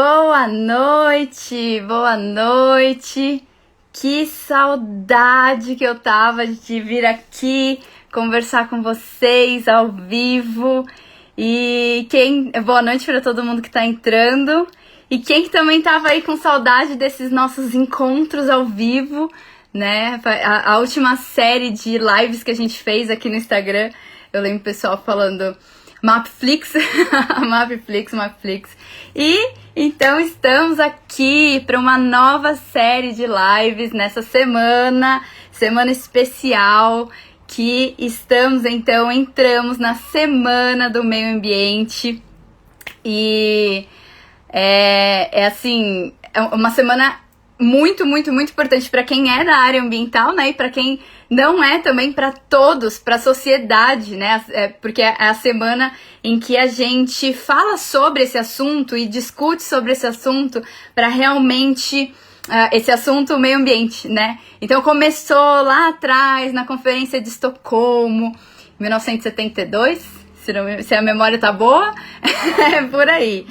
Boa noite, boa noite. Que saudade que eu tava de vir aqui conversar com vocês ao vivo. Boa noite para todo mundo que tá entrando. E quem que também tava aí com saudade desses nossos encontros ao vivo, né? A última série de lives que a gente fez aqui no Instagram, eu lembro o pessoal falando Mapflix, Mapflix. E então estamos aqui para uma nova série de lives nessa semana especial, que entramos na Semana do Meio Ambiente. E é uma semana muito importante para quem é da área ambiental, né? E para quem não é também, para todos, para a sociedade, né? Porque é a semana em que a gente fala sobre esse assunto e discute sobre esse assunto para realmente esse assunto meio ambiente, né? Então começou lá atrás, na Conferência de Estocolmo, em 1972, se a memória tá boa, é por aí.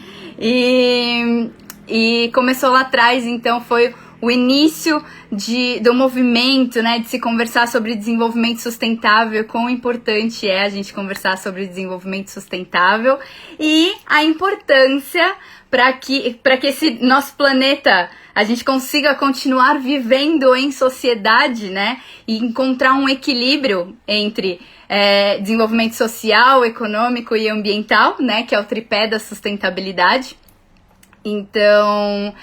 E começou lá atrás, então foi o início do movimento, né, de se conversar sobre desenvolvimento sustentável, quão importante é a gente conversar sobre desenvolvimento sustentável e a importância para que esse nosso planeta, a gente consiga continuar vivendo em sociedade, né, e encontrar um equilíbrio entre desenvolvimento social, econômico e ambiental, né, que é o tripé da sustentabilidade. Então,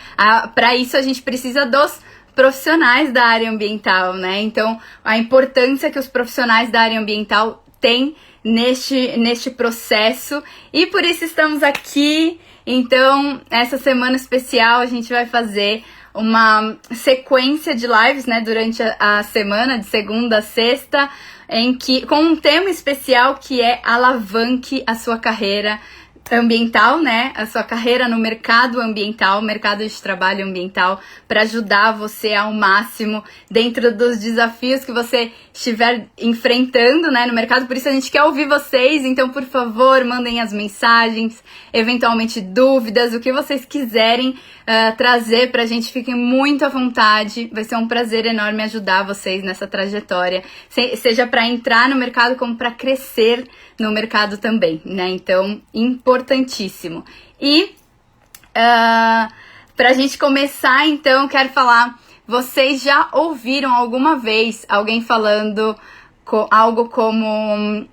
para isso a gente precisa dos profissionais da área ambiental, né? Então, a importância que os profissionais da área ambiental têm neste processo, e por isso estamos aqui. Então, essa semana especial a gente vai fazer uma sequência de lives, né, durante a semana, de segunda a sexta, com um tema especial que é alavanque a sua carreira ambiental, né? A sua carreira no mercado ambiental, mercado de trabalho ambiental, para ajudar você ao máximo dentro dos desafios que você estiver enfrentando, né, no mercado. Por isso a gente quer ouvir vocês, então por favor, mandem as mensagens, eventualmente dúvidas, o que vocês quiserem trazer pra gente, fiquem muito à vontade. Vai ser um prazer enorme ajudar vocês nessa trajetória, seja para entrar no mercado como para crescer no mercado também, né? Então, importantíssimo. E pra gente começar, então, quero falar, vocês já ouviram alguma vez alguém falando algo como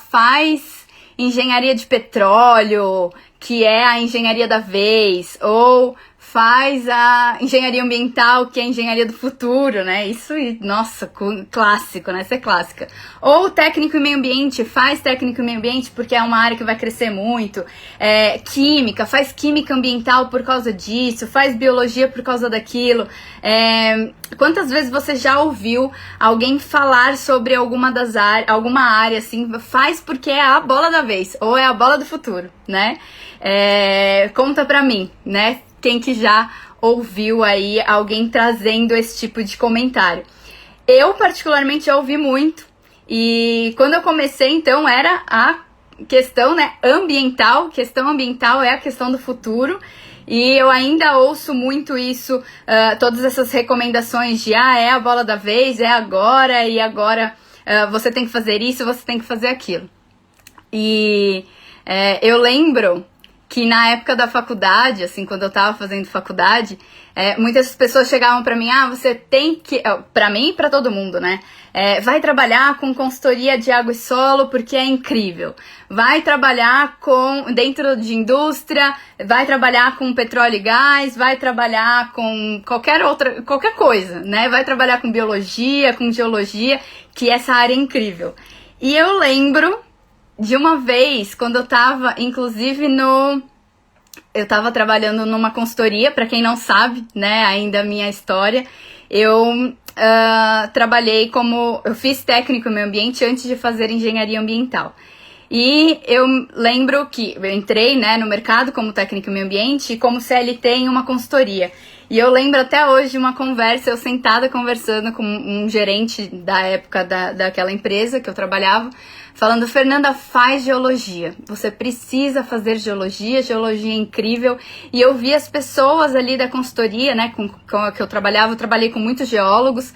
faz engenharia de petróleo, que é a engenharia da vez, ou faz a engenharia ambiental, que é a engenharia do futuro, né? Isso, nossa, clássico, né? Isso é clássica. Ou técnico em meio ambiente, faz técnico em meio ambiente porque é uma área que vai crescer muito. Química, faz química ambiental por causa disso, faz biologia por causa daquilo. Quantas vezes você já ouviu alguém falar sobre alguma área, assim, faz porque é a bola da vez, ou é a bola do futuro, né? Conta pra mim, né? Quem que já ouviu aí alguém trazendo esse tipo de comentário. Eu, particularmente, já ouvi muito. E quando eu comecei, então, era a questão, né, ambiental. Questão ambiental é a questão do futuro. E eu ainda ouço muito isso, todas essas recomendações de é a bola da vez, é agora, e agora você tem que fazer isso, você tem que fazer aquilo. E eu lembro que na época da faculdade, assim, quando eu tava fazendo faculdade, muitas pessoas chegavam pra mim, você tem que, pra mim e pra todo mundo, né, vai trabalhar com consultoria de água e solo porque é incrível, vai trabalhar dentro de indústria, vai trabalhar com petróleo e gás, vai trabalhar com qualquer coisa, né, vai trabalhar com biologia, com geologia, que essa área é incrível. E eu lembro de uma vez, quando eu tava, inclusive, eu tava trabalhando numa consultoria, pra quem não sabe, né, ainda a minha história, eu eu fiz técnico em meio ambiente antes de fazer engenharia ambiental. E eu lembro que eu entrei, né, no mercado como técnico em meio ambiente e como CLT em uma consultoria. E eu lembro até hoje de uma conversa, eu sentada conversando com um gerente da época daquela empresa que eu trabalhava, falando: Fernanda, faz geologia, você precisa fazer geologia, geologia é incrível. E eu vi as pessoas ali da consultoria, né, com a que eu trabalhei com muitos geólogos,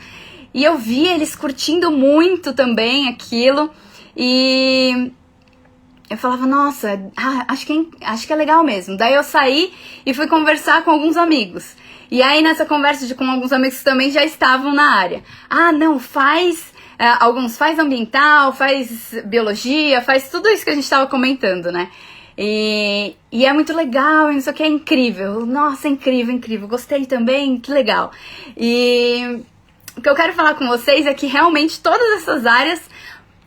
e eu vi eles curtindo muito também aquilo, e eu falava: nossa, acho que é legal mesmo. Daí eu saí e fui conversar com alguns amigos. E aí nessa conversa com alguns amigos que também já estavam na área. Não, alguns faz ambiental, faz biologia, faz tudo isso que a gente estava comentando, né? E é muito legal, isso aqui é incrível. Nossa, é incrível, incrível. Gostei também, que legal. E o que eu quero falar com vocês é que realmente todas essas áreas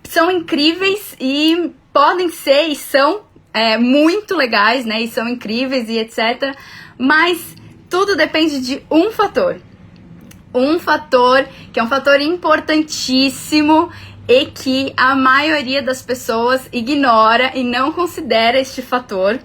são incríveis e podem ser e são muito legais, né? E são incríveis e etc. Mas tudo depende de um fator. Um fator que é um fator importantíssimo e que a maioria das pessoas ignora e não considera este fator.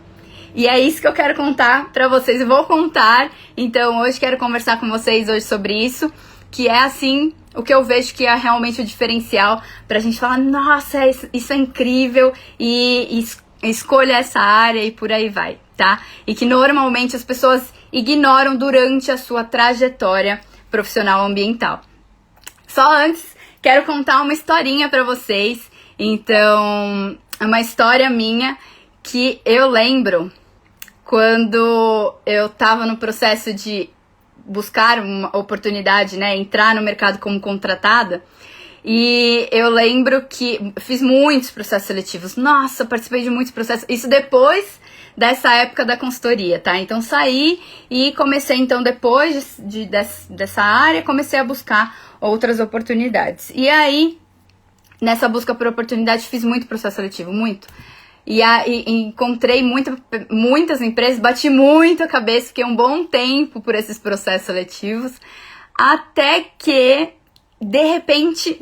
E é isso que eu quero contar pra vocês. Eu vou contar, então hoje quero conversar com vocês hoje sobre isso, que é assim o que eu vejo que é realmente o diferencial pra gente falar: nossa, isso é incrível e escolha essa área e por aí vai, tá? E que normalmente as pessoas ignoram durante a sua trajetória profissional ambiental. Só antes, quero contar uma historinha pra vocês. Então, é uma história minha que eu lembro quando eu tava no processo de buscar uma oportunidade, né, entrar no mercado como contratada. E eu lembro que fiz muitos processos seletivos. Nossa, participei de muitos processos. Isso depois dessa época da consultoria, tá? Então saí e comecei, então, depois dessa área, comecei a buscar outras oportunidades. E aí, nessa busca por oportunidade, fiz muito processo seletivo, muito. E encontrei muitas empresas, bati muito a cabeça, fiquei um bom tempo por esses processos seletivos, até que, de repente,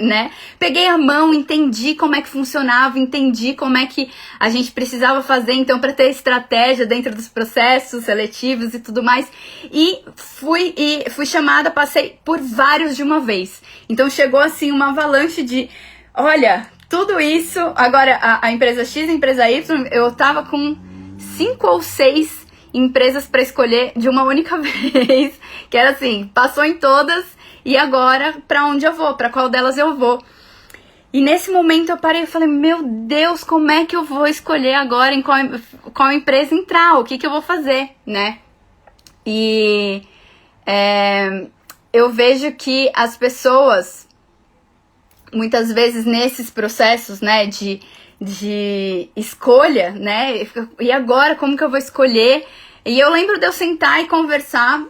né? Peguei a mão, entendi como é que funcionava, entendi como é que a gente precisava fazer, então, para ter estratégia dentro dos processos seletivos e tudo mais. E fui chamada, passei por vários de uma vez. Então, chegou, assim, uma avalanche de: olha, tudo isso, agora a empresa X, a empresa Y, eu tava com 5 ou 6 empresas para escolher de uma única vez, que era assim, passou em todas, e agora para onde eu vou, para qual delas eu vou. E nesse momento eu parei e falei: meu Deus, como é que eu vou escolher agora em qual empresa entrar, o que eu vou fazer, né? E eu vejo que as pessoas, muitas vezes nesses processos, né, de escolha, né, e agora como que eu vou escolher? E eu lembro de eu sentar e conversar,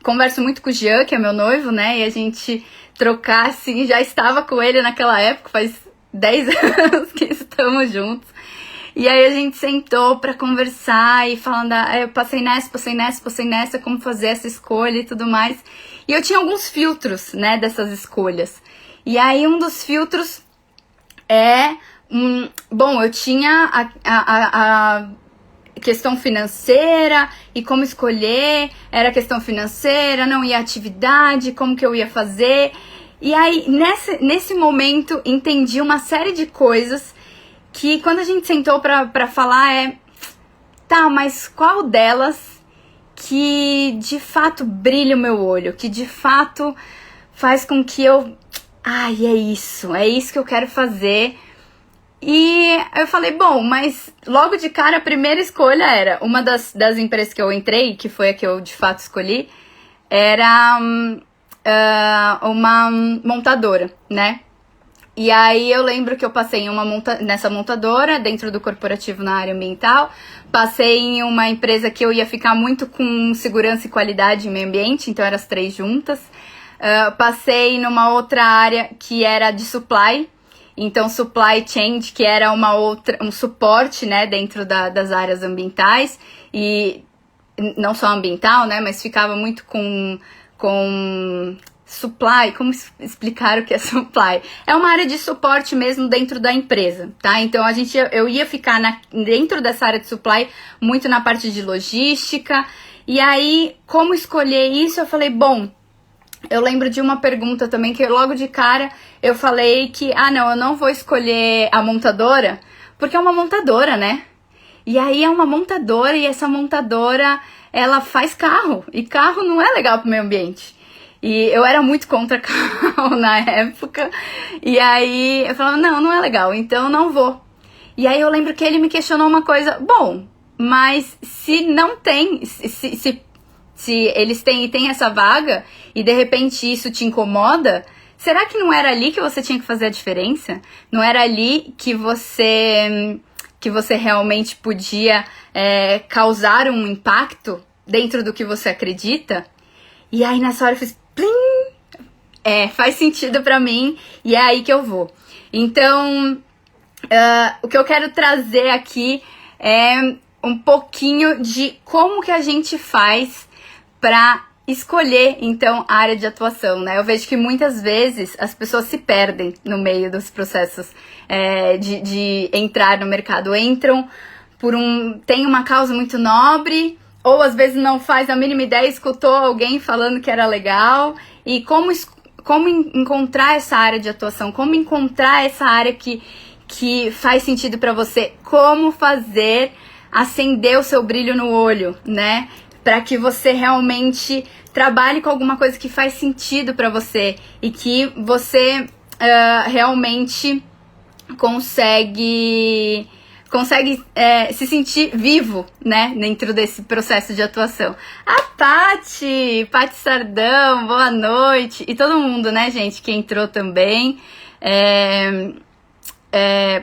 converso muito com o Jean, que é meu noivo, né, e a gente trocar, assim, já estava com ele naquela época, faz 10 anos que estamos juntos. E aí a gente sentou pra conversar e falando: eu passei nessa, como fazer essa escolha e tudo mais. E eu tinha alguns filtros, né, dessas escolhas. E aí um dos filtros bom, eu tinha a questão financeira e como escolher, era questão financeira, não ia atividade, como que eu ia fazer. E aí, nesse momento, entendi uma série de coisas que, quando a gente sentou pra falar, tá, mas qual delas que de fato brilha o meu olho, que de fato faz com que eu... é isso que eu quero fazer. E eu falei: bom, mas logo de cara a primeira escolha era, uma das empresas que eu entrei, que foi a que eu de fato escolhi, era uma montadora, né? E aí eu lembro que eu passei nessa montadora, dentro do corporativo na área ambiental, passei em uma empresa que eu ia ficar muito com segurança e qualidade e meio ambiente, então eram as 3 juntas. Passei numa outra área que era de supply, então supply chain, que era um suporte, né, dentro das áreas ambientais, e não só ambiental, né, mas ficava muito com supply. Como explicar o que é supply? É uma área de suporte mesmo dentro da empresa, tá? Então eu ia ficar dentro dessa área de supply, muito na parte de logística. E aí, como escolher isso? Eu falei: bom, eu lembro de uma pergunta também que logo de cara eu falei que, não, eu não vou escolher a montadora, porque é uma montadora, né? E aí é uma montadora e essa montadora, ela faz carro. E carro não é legal pro meio ambiente. E eu era muito contra carro na época. E aí eu falava, não é legal, então não vou. E aí eu lembro que ele me questionou uma coisa, bom, mas se não tem, se eles têm essa vaga e de repente isso te incomoda, será que não era ali que você tinha que fazer a diferença? Não era ali que você realmente podia causar um impacto dentro do que você acredita? E aí nessa hora eu fiz plim! Faz sentido pra mim e é aí que eu vou. Então, o que eu quero trazer aqui é um pouquinho de como que a gente faz pra escolher, então, a área de atuação, né? Eu vejo que muitas vezes as pessoas se perdem no meio dos processos de entrar no mercado. Entram tem uma causa muito nobre, ou às vezes não faz a mínima ideia, escutou alguém falando que era legal, e como encontrar essa área de atuação, como encontrar essa área que faz sentido pra você, como fazer acender o seu brilho no olho, né? Para que você realmente trabalhe com alguma coisa que faz sentido para você e que você realmente consegue se sentir vivo, né, dentro desse processo de atuação. A Paty Sardão, boa noite. E todo mundo, né, gente, que entrou também.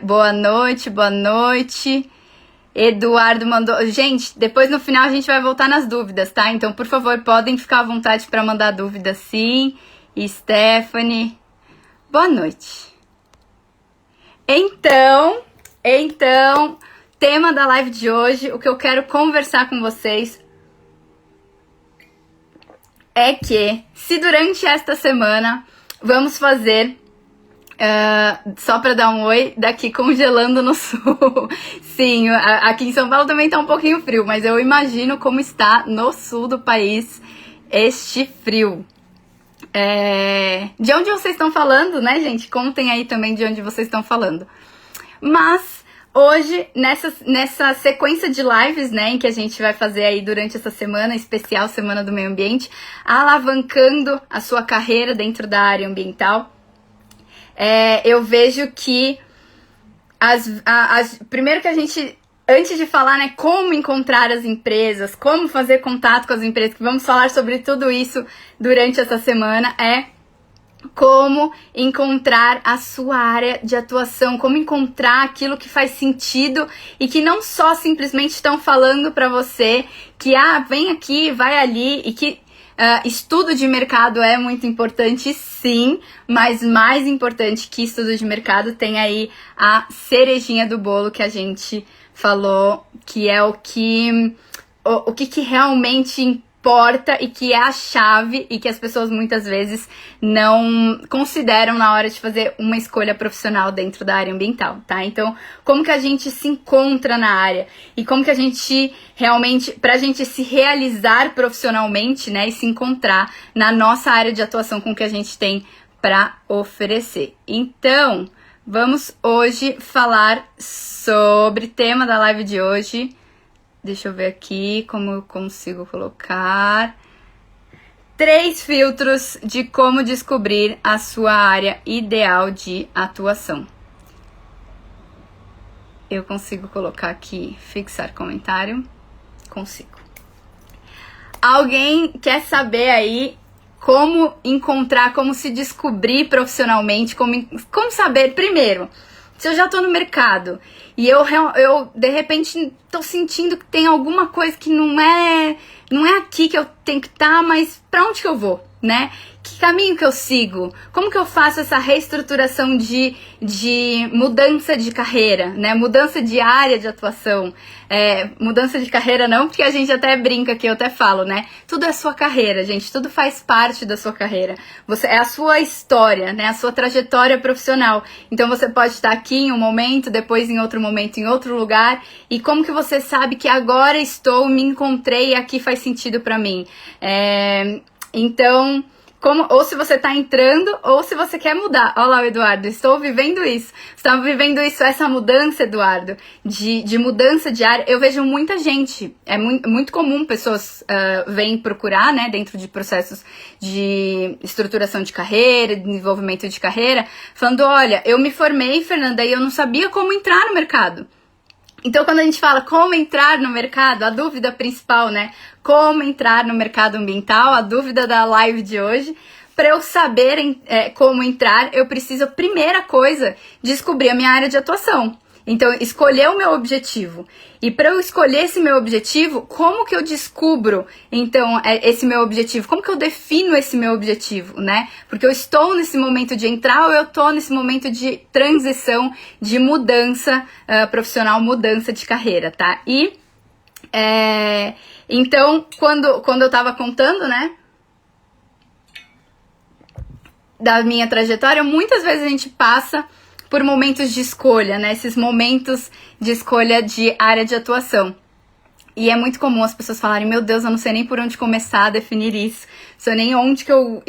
Boa noite. Eduardo mandou... Gente, depois no final a gente vai voltar nas dúvidas, tá? Então, por favor, podem ficar à vontade para mandar dúvidas, sim. E Stephanie, boa noite. Então, tema da live de hoje, o que eu quero conversar com vocês é que, se durante esta semana vamos fazer... só pra dar um oi, daqui congelando no sul. Sim, aqui em São Paulo também tá um pouquinho frio, mas eu imagino como está no sul do país este frio. De onde vocês estão falando, né, gente? Contem aí também de onde vocês estão falando. Mas hoje, nessa sequência de lives, né, em que a gente vai fazer aí durante essa semana especial, Semana do Meio Ambiente, alavancando a sua carreira dentro da área ambiental, eu vejo que primeiro que a gente, antes de falar, né, como encontrar as empresas, como fazer contato com as empresas, que vamos falar sobre tudo isso durante essa semana, como encontrar a sua área de atuação, como encontrar aquilo que faz sentido e que não só simplesmente estão falando pra você que, vem aqui, vai ali, e que estudo de mercado é muito importante, sim, mas mais importante que estudo de mercado tem aí a cerejinha do bolo que a gente falou, que é o que realmente importa e que é a chave e que as pessoas muitas vezes não consideram na hora de fazer uma escolha profissional dentro da área ambiental, tá? Então, como que a gente se encontra na área e como que a gente realmente, pra gente se realizar profissionalmente, né, e se encontrar na nossa área de atuação com o que a gente tem pra oferecer. Então, vamos hoje falar sobre o tema da live de hoje. Deixa eu ver aqui como eu consigo colocar. 3 filtros de como descobrir a sua área ideal de atuação. Eu consigo colocar aqui, fixar comentário? Consigo. Alguém quer saber aí como encontrar, como se descobrir profissionalmente, como saber, primeiro, se eu já tô no mercado e eu de repente tô sentindo que tem alguma coisa que não é aqui que eu tenho que estar, mas pra onde que eu vou, né? Que caminho que eu sigo? Como que eu faço essa reestruturação de mudança de carreira, né? Mudança de área de atuação. Mudança de carreira não, porque a gente até brinca aqui, eu até falo, né? Tudo é sua carreira, gente. Tudo faz parte da sua carreira. É a sua história, né? A sua trajetória profissional. Então você pode estar aqui em um momento, depois em outro momento, em outro lugar. E como que você sabe que agora me encontrei e aqui faz sentido pra mim? Então, ou se você tá entrando, ou se você quer mudar. Olha lá, o Eduardo, estou vivendo isso. Estava vivendo isso, essa mudança, Eduardo, de mudança de área. Eu vejo muita gente, é muito comum pessoas vêm procurar, né, dentro de processos de estruturação de carreira, desenvolvimento de carreira, falando, olha, eu me formei, Fernanda, e eu não sabia como entrar no mercado. Então, quando a gente fala como entrar no mercado, a dúvida principal, né? Como entrar no mercado ambiental, a dúvida da live de hoje. Para eu saber como entrar, eu preciso, primeira coisa, descobrir a minha área de atuação. Então, escolher o meu objetivo. E para eu escolher esse meu objetivo, como que eu descubro, então, esse meu objetivo? Como que eu defino esse meu objetivo, né? Porque eu estou nesse momento de entrar ou eu estou nesse momento de transição, de mudança profissional, mudança de carreira, tá? E, então, quando eu tava contando, né, da minha trajetória, muitas vezes a gente passa por momentos de escolha, né? Esses momentos de escolha de área de atuação. E é muito comum as pessoas falarem, meu Deus, eu não sei nem por onde começar a definir isso. Não sei nem onde que eu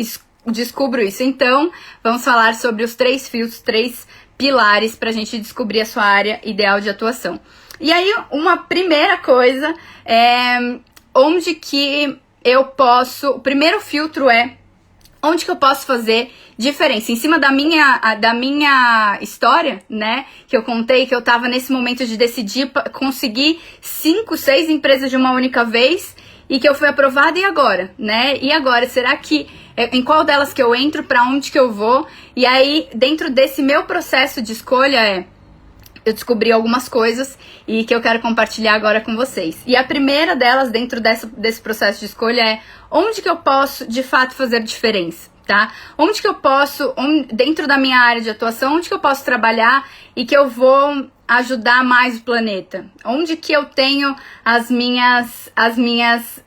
descubro isso. Então, vamos falar sobre os 3 filtros, 3 pilares para a gente descobrir a sua área ideal de atuação. E aí, uma primeira coisa é onde que eu posso... O primeiro filtro é onde que eu posso fazer diferença? Em cima da minha história, né? Que eu contei que eu tava nesse momento de decidir conseguir 5, 6 empresas de uma única vez e que eu fui aprovada, e agora, né? E agora, será que em qual delas que eu entro, para onde que eu vou? E aí, dentro desse meu processo de escolha eu descobri algumas coisas e que eu quero compartilhar agora com vocês. E a primeira delas, dentro desse processo de escolha, é onde que eu posso, de fato, fazer diferença, tá? Onde que eu posso, dentro da minha área de atuação, onde que eu posso trabalhar e que eu vou ajudar mais o planeta? Onde que eu tenho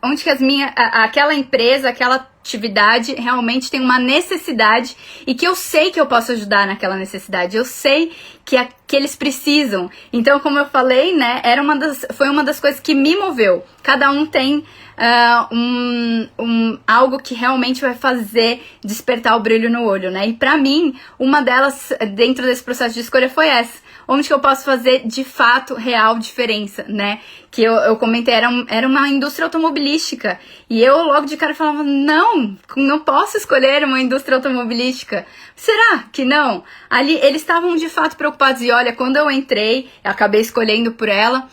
onde que aquela empresa, aquela atividade realmente tem uma necessidade e que eu sei que eu posso ajudar naquela necessidade, eu sei que eles precisam. Então, como eu falei, né, foi uma das coisas que me moveu. Cada um tem algo que realmente vai fazer despertar o brilho no olho, né? E pra mim, uma delas dentro desse processo de escolha foi essa. Onde que eu posso fazer de fato real diferença, né? Que eu comentei, era uma indústria automobilística. E eu logo de cara falava, não posso escolher uma indústria automobilística. Será que não? Ali eles estavam de fato preocupados. E olha, quando eu entrei, eu acabei escolhendo por ela,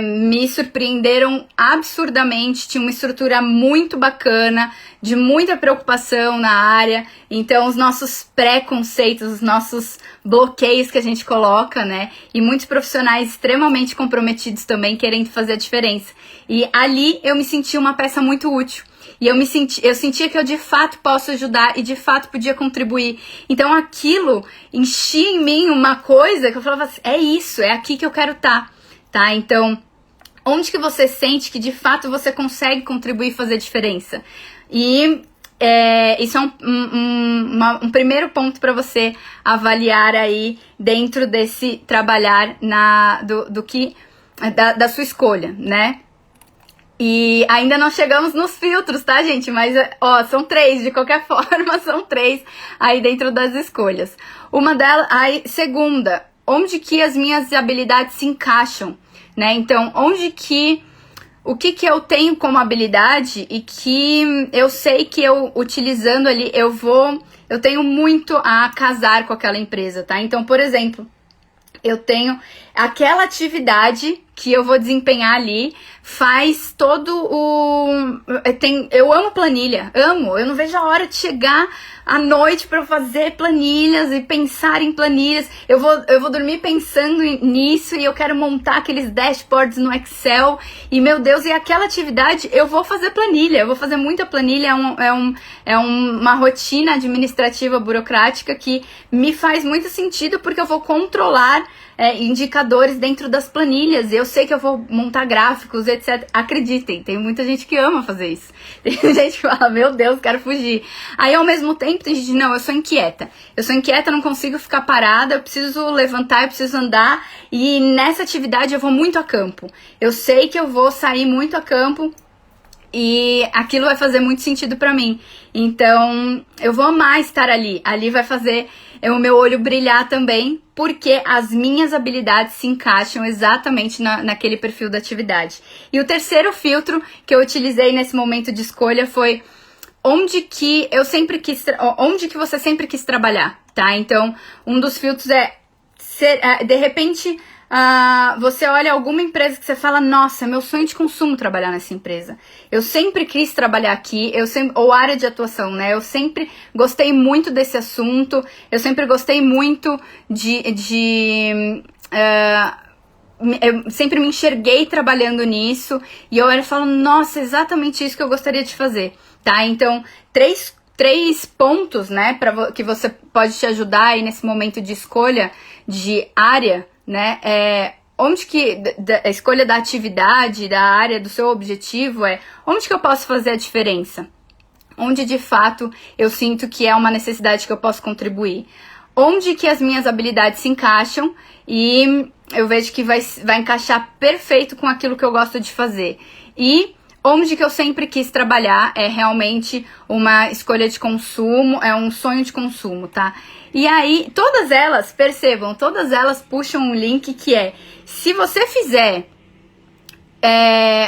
me surpreenderam absurdamente. Tinha uma estrutura muito bacana, de muita preocupação na área. Então, os nossos preconceitos, os nossos bloqueios que a gente coloca, né? E muitos profissionais extremamente comprometidos também, querendo fazer a diferença. E ali eu me senti uma peça muito útil. E eu sentia que eu de fato posso ajudar e de fato podia contribuir. Então aquilo enchia em mim uma coisa que eu falava assim, é isso, é aqui que eu quero estar. Tá? Então, onde que você sente que de fato você consegue contribuir e fazer diferença? E isso é um primeiro ponto para você avaliar aí dentro desse trabalhar da sua escolha, né? E ainda não chegamos nos filtros, tá, gente? Mas, são 3, de qualquer forma, são 3 aí dentro das escolhas. Uma delas, aí, segunda, onde que as minhas habilidades se encaixam, né? Então, o que eu tenho como habilidade e que eu sei que eu, utilizando ali, eu tenho muito a casar com aquela empresa, tá? Então, por exemplo, eu tenho aquela atividade que eu vou desempenhar ali, faz todo eu amo planilha, eu não vejo a hora de chegar à noite para fazer planilhas e pensar em planilhas. Eu vou dormir pensando nisso e eu quero montar aqueles dashboards no Excel e, meu Deus, e aquela atividade eu vou fazer planilha, eu vou fazer muita planilha, uma rotina administrativa burocrática que me faz muito sentido porque eu vou controlar indicadores dentro das planilhas, eu sei que eu vou montar gráficos, etc. Acreditem, tem muita gente que ama fazer isso. Tem gente que fala, meu Deus, quero fugir. Aí, ao mesmo tempo, tem gente que diz, não, eu sou inquieta, não consigo ficar parada, eu preciso levantar, eu preciso andar, e nessa atividade eu vou muito a campo. Eu sei que eu vou sair muito a campo, e aquilo vai fazer muito sentido pra mim. Então, eu vou amar estar ali. Ali vai fazer o meu olho brilhar também, porque as minhas habilidades se encaixam exatamente naquele perfil da atividade. E o terceiro filtro que eu utilizei nesse momento de escolha foi onde que você sempre quis trabalhar, tá? Então, um dos filtros é de repente, você olha alguma empresa que você fala, nossa, é meu sonho de consumo trabalhar nessa empresa. Eu sempre quis trabalhar aqui, ou área de atuação, né? Eu sempre gostei muito desse assunto, eu sempre gostei muito eu sempre me enxerguei trabalhando nisso, e eu falo, nossa, exatamente isso que eu gostaria de fazer, tá? Então, três pontos, né, que você pode te ajudar aí nesse momento de escolha de área, né, onde que, a escolha da atividade, da área, do seu objetivo onde que eu posso fazer a diferença? Onde, de fato, eu sinto que é uma necessidade que eu posso contribuir? Onde que as minhas habilidades se encaixam e eu vejo que vai encaixar perfeito com aquilo que eu gosto de fazer? E onde que eu sempre quis trabalhar é realmente uma escolha de consumo, é um sonho de consumo, tá? E aí, todas elas, percebam, todas elas puxam um link que se você fizer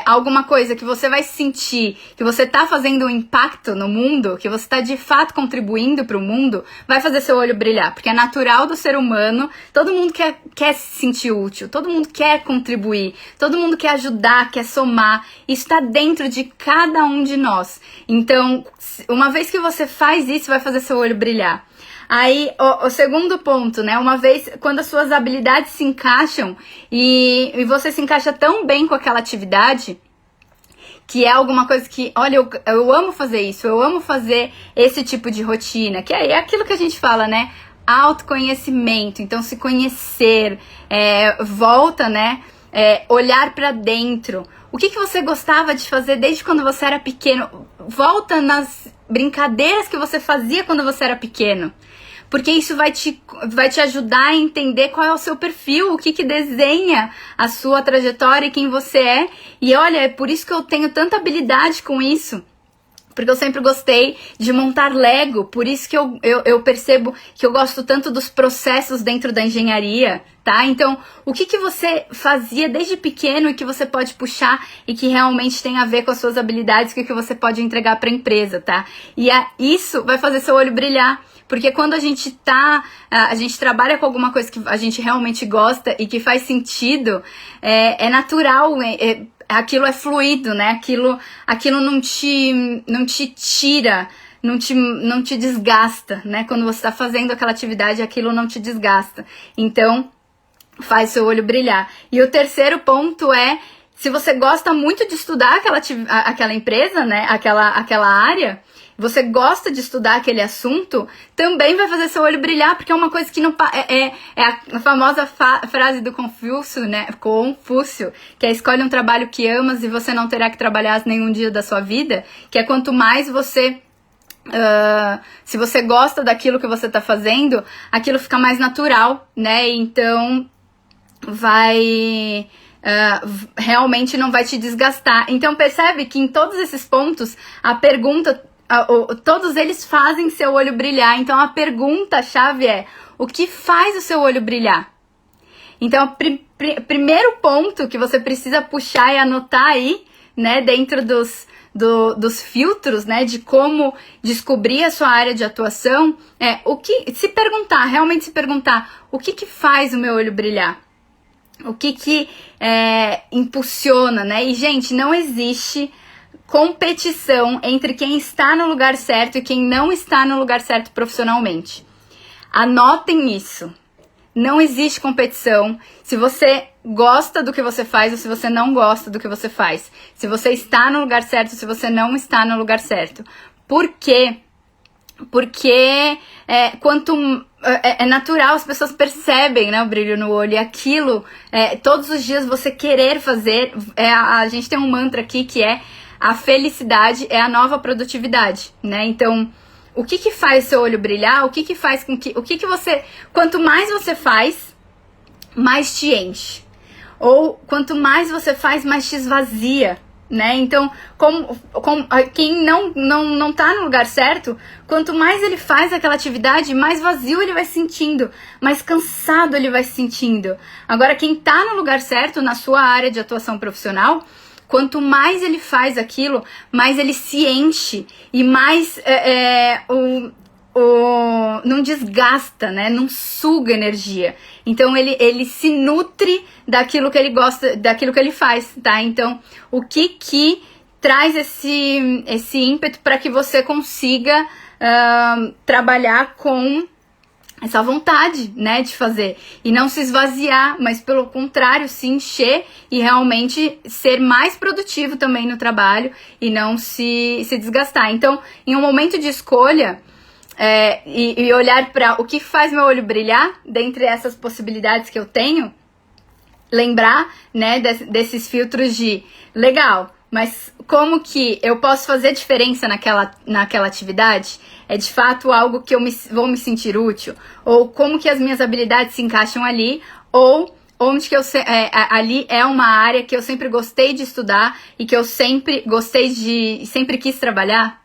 alguma coisa que você vai sentir que você tá fazendo um impacto no mundo, que você tá de fato contribuindo pro mundo, vai fazer seu olho brilhar, porque é natural do ser humano, todo mundo quer se sentir útil, todo mundo quer contribuir, todo mundo quer ajudar, quer somar, isso tá dentro de cada um de nós. Então, uma vez que você faz isso, vai fazer seu olho brilhar. Aí, o segundo ponto, né? Uma vez, quando as suas habilidades se encaixam e você se encaixa tão bem com aquela atividade, que é alguma coisa que, olha, eu amo fazer isso, eu amo fazer esse tipo de rotina, que é aquilo que a gente fala, né? Autoconhecimento, então se conhecer, volta, né? Olhar pra dentro. O que você gostava de fazer desde quando você era pequeno? Volta nas brincadeiras que você fazia quando você era pequeno. Porque isso vai te ajudar a entender qual é o seu perfil, o que desenha a sua trajetória e quem você é. E olha, é por isso que eu tenho tanta habilidade com isso. Porque eu sempre gostei de montar Lego, por isso que eu percebo que eu gosto tanto dos processos dentro da engenharia, tá? Então, o que você fazia desde pequeno e que você pode puxar e que realmente tem a ver com as suas habilidades, que você pode entregar para a empresa, tá? E isso vai fazer seu olho brilhar, porque quando a gente trabalha com alguma coisa que a gente realmente gosta e que faz sentido, é natural, aquilo é fluido, né? Aquilo não te tira, não te desgasta, né? Quando você está fazendo aquela atividade, aquilo não te desgasta. Então, faz seu olho brilhar. E o terceiro ponto se você gosta muito de estudar aquela empresa, né? Aquela área, você gosta de estudar aquele assunto, também vai fazer seu olho brilhar, porque é uma coisa que não é a famosa frase do Confúcio, né? Confúcio, que escolhe um trabalho que amas e você não terá que trabalhar nenhum dia da sua vida, que é quanto mais você se você gosta daquilo que você tá fazendo, aquilo fica mais natural, né? Então realmente não vai te desgastar. Então percebe que em todos esses pontos a pergunta, todos eles fazem seu olho brilhar. Então a pergunta-chave o que faz o seu olho brilhar? Então primeiro ponto que você precisa puxar e anotar aí, né, dentro dos filtros, né, de como descobrir a sua área de atuação, realmente se perguntar, o que faz o meu olho brilhar? O que impulsiona, né? E, gente, não existe competição entre quem está no lugar certo e quem não está no lugar certo profissionalmente. Anotem isso. Não existe competição se você gosta do que você faz ou se você não gosta do que você faz. Se você está no lugar certo ou se você não está no lugar certo. Por quê? Porque é natural, as pessoas percebem, né, o brilho no olho. E aquilo, todos os dias você querer fazer. A gente tem um mantra aqui que a felicidade é a nova produtividade, né? Então, o que faz seu olho brilhar? O que faz com que... Quanto mais você faz, mais te enche. Ou quanto mais você faz, mais te esvazia, né? Então, quem não tá no lugar certo, quanto mais ele faz aquela atividade, mais vazio ele vai se sentindo, mais cansado ele vai se sentindo. Agora, quem tá no lugar certo, na sua área de atuação profissional, quanto mais ele faz aquilo, mais ele se enche e mais não desgasta, né? Não suga energia. Então ele se nutre daquilo que ele gosta, daquilo que ele faz, tá? Então, o que traz esse ímpeto para que você consiga trabalhar com essa vontade, né, de fazer, e não se esvaziar, mas pelo contrário, se encher e realmente ser mais produtivo também no trabalho e não se desgastar. Então, em um momento de escolha, e olhar para o que faz meu olho brilhar, dentre essas possibilidades que eu tenho, lembrar, né, desses filtros de legal, mas como que eu posso fazer diferença naquela atividade? É de fato algo que vou me sentir útil? Ou como que as minhas habilidades se encaixam ali? Ou onde que ali é uma área que eu sempre gostei de estudar e que eu sempre sempre quis trabalhar?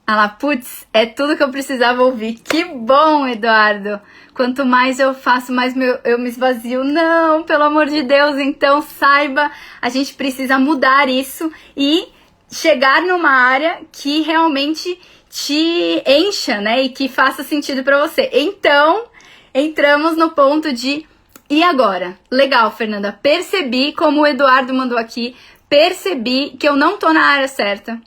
Ah lá, putz, é tudo que eu precisava ouvir. Que bom, Eduardo! Quanto mais eu faço, mais eu me esvazio. Não, pelo amor de Deus, então saiba, a gente precisa mudar isso e chegar numa área que realmente te encha, né? E que faça sentido pra você. Então, entramos no ponto de... E agora? Legal, Fernanda, percebi, como o Eduardo mandou aqui, percebi que eu não tô na área certa.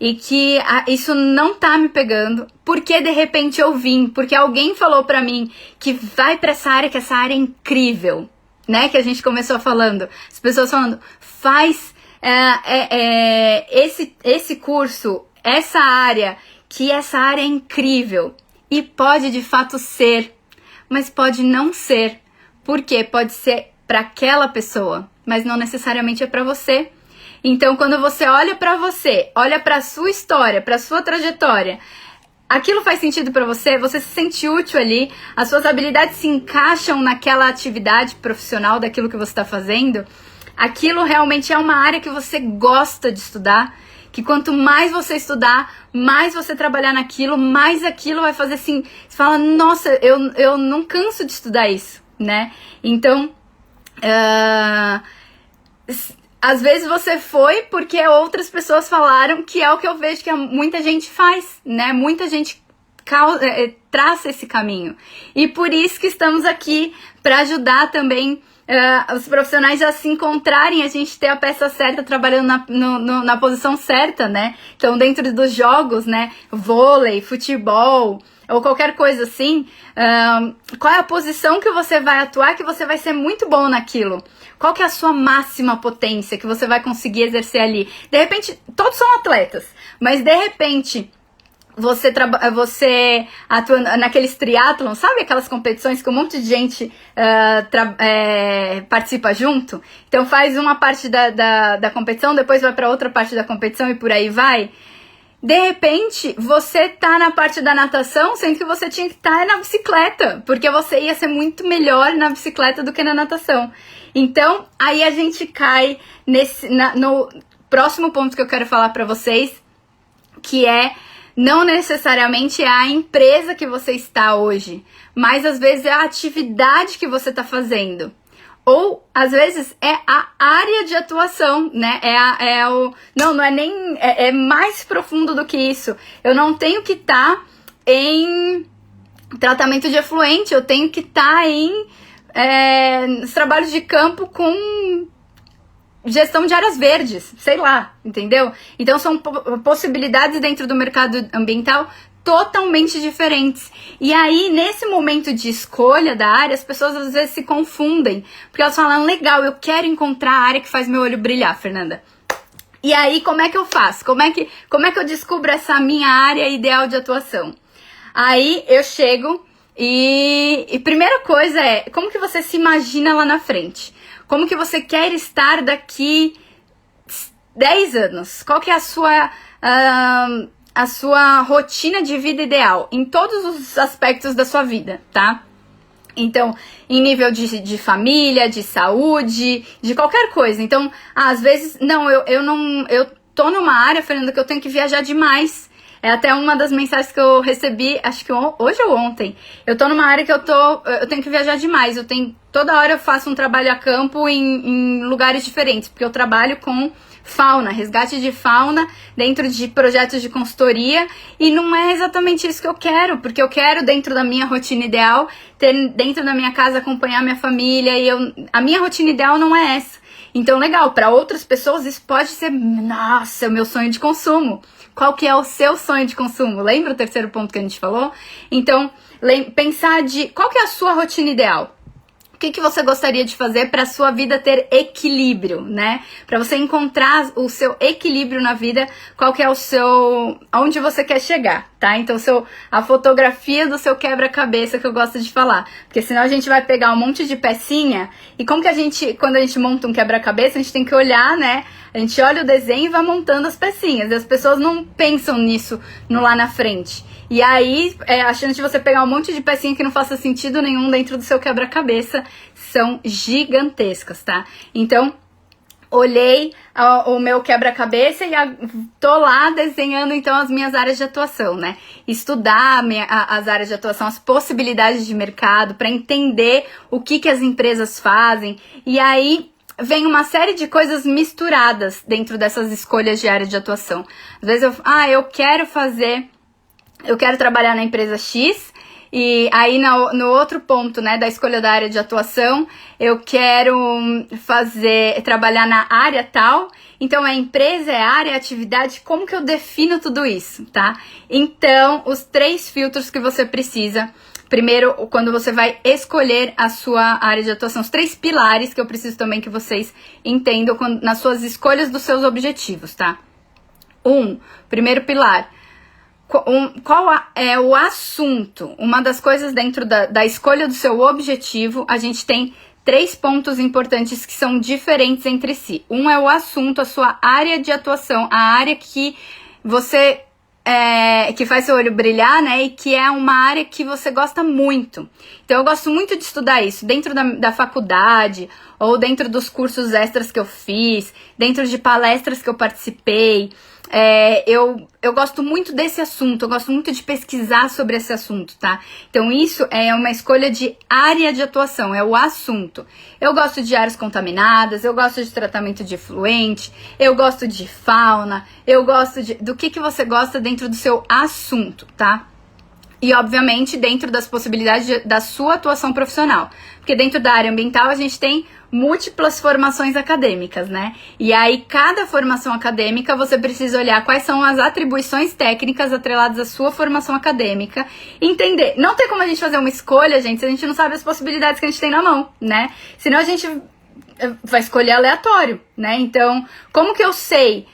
E que isso não tá me pegando, porque de repente eu vim, porque alguém falou pra mim que vai pra essa área, que essa área é incrível, né? Que a gente começou falando, as pessoas falando, faz esse curso, essa área, que essa área é incrível. E pode de fato ser, mas pode não ser, porque pode ser pra aquela pessoa, mas não necessariamente é pra você. Então, quando você olha pra você, olha pra sua história, pra sua trajetória, aquilo faz sentido pra você, você se sente útil ali, as suas habilidades se encaixam naquela atividade profissional daquilo que você está fazendo, aquilo realmente é uma área que você gosta de estudar, que quanto mais você estudar, mais você trabalhar naquilo, mais aquilo vai fazer assim, você fala, nossa, eu não canso de estudar isso, né? Então, às vezes você foi porque outras pessoas falaram, que é o que eu vejo que muita gente faz, né? Muita gente traça esse caminho. E por isso que estamos aqui, para ajudar também os profissionais a se encontrarem, a gente ter a peça certa, trabalhando na posição certa, né? Então, dentro dos jogos, né? Vôlei, futebol, ou qualquer coisa assim, qual é a posição que você vai atuar, que você vai ser muito bom naquilo? Qual que é a sua máxima potência que você vai conseguir exercer ali? De repente, todos são atletas, mas de repente você atua naqueles triatlons, sabe aquelas competições que um monte de gente participa junto? Então faz uma parte da competição, depois vai para outra parte da competição e por aí vai. De repente, você tá na parte da natação, sendo que você tinha que estar na bicicleta, porque você ia ser muito melhor na bicicleta do que na natação. Então, aí a gente cai no próximo ponto que eu quero falar pra vocês, que é, não necessariamente é a empresa que você está hoje, mas às vezes é a atividade que você tá fazendo. Ou, às vezes, é a área de atuação, né? Não é nem... É mais profundo do que isso. Eu não tenho que estar em tratamento de efluente, eu tenho que estar em nos trabalhos de campo com gestão de áreas verdes, sei lá, entendeu? Então, são possibilidades dentro do mercado ambiental totalmente diferentes. E aí, nesse momento de escolha da área, as pessoas às vezes se confundem, porque elas falam, legal, eu quero encontrar a área que faz meu olho brilhar, Fernanda. E aí, como é que eu faço? Como é que eu descubro essa minha área ideal de atuação? Aí, eu chego e primeira coisa é, como que você se imagina lá na frente? Como que você quer estar daqui 10 anos? Qual que é a sua rotina de vida ideal, em todos os aspectos da sua vida, tá? Então, em nível de família, de saúde, de qualquer coisa. Então, às vezes, eu tô numa área, Fernanda, que eu tenho que viajar demais. É até uma das mensagens que eu recebi, acho que hoje ou ontem. Eu tô numa área que eu tenho que viajar demais. Toda hora eu faço um trabalho a campo em lugares diferentes, porque eu trabalho com fauna, resgate de fauna dentro de projetos de consultoria, e não é exatamente isso que eu quero, porque eu quero, dentro da minha rotina ideal, ter dentro da minha casa, acompanhar minha família, e a minha rotina ideal não é essa. Então, legal, para outras pessoas isso pode ser, nossa, o meu sonho de consumo. Qual que é o seu sonho de consumo? Lembra o terceiro ponto que a gente falou? Então, pensar qual que é a sua rotina ideal? O que você gostaria de fazer para a sua vida ter equilíbrio, né? Para você encontrar o seu equilíbrio na vida, qual que é aonde você quer chegar, tá? Então, a fotografia do seu quebra-cabeça que eu gosto de falar. Porque senão a gente vai pegar um monte de pecinha, e como que quando a gente monta um quebra-cabeça, a gente tem que olhar, né? A gente olha o desenho e vai montando as pecinhas, e as pessoas não pensam nisso lá na frente. E aí, a chance de você pegar um monte de pecinha que não faça sentido nenhum dentro do seu quebra-cabeça são gigantescas, tá? Então, olhei o meu quebra-cabeça e tô lá desenhando, então, as minhas áreas de atuação, né? Estudar as áreas de atuação, as possibilidades de mercado, para entender o que as empresas fazem. E aí vem uma série de coisas misturadas dentro dessas escolhas de área de atuação. Às vezes eu quero trabalhar na empresa X, e aí no outro ponto, né, da escolha da área de atuação, eu quero trabalhar na área tal. Então, é empresa, é área, é atividade, como que eu defino tudo isso, tá? Então, os 3 filtros que você precisa. Primeiro, quando você vai escolher a sua área de atuação, os 3 pilares que eu preciso também que vocês entendam nas suas escolhas dos seus objetivos, tá? Primeiro pilar. Qual é o assunto? Uma das coisas dentro da escolha do seu objetivo, a gente tem 3 pontos importantes que são diferentes entre si. É o assunto, a sua área de atuação, a área que você que faz seu olho brilhar, né? E que é uma área que você gosta muito. Então, eu gosto muito de estudar isso dentro da faculdade, ou dentro dos cursos extras que eu fiz, dentro de palestras que eu participei. Eu gosto muito desse assunto, eu gosto muito de pesquisar sobre esse assunto, tá? Então, isso é uma escolha de área de atuação, é o assunto. Eu gosto de áreas contaminadas, eu gosto de tratamento de efluente, eu gosto de fauna, eu gosto do que você gosta dentro do seu assunto, tá? E, obviamente, dentro das possibilidades da sua atuação profissional. Porque dentro da área ambiental a gente tem múltiplas formações acadêmicas, né? E aí, cada formação acadêmica, você precisa olhar quais são as atribuições técnicas atreladas à sua formação acadêmica. Entender. Não tem como a gente fazer uma escolha, gente, se a gente não sabe as possibilidades que a gente tem na mão, né? Senão a gente vai escolher aleatório, né? Então, como que eu sei?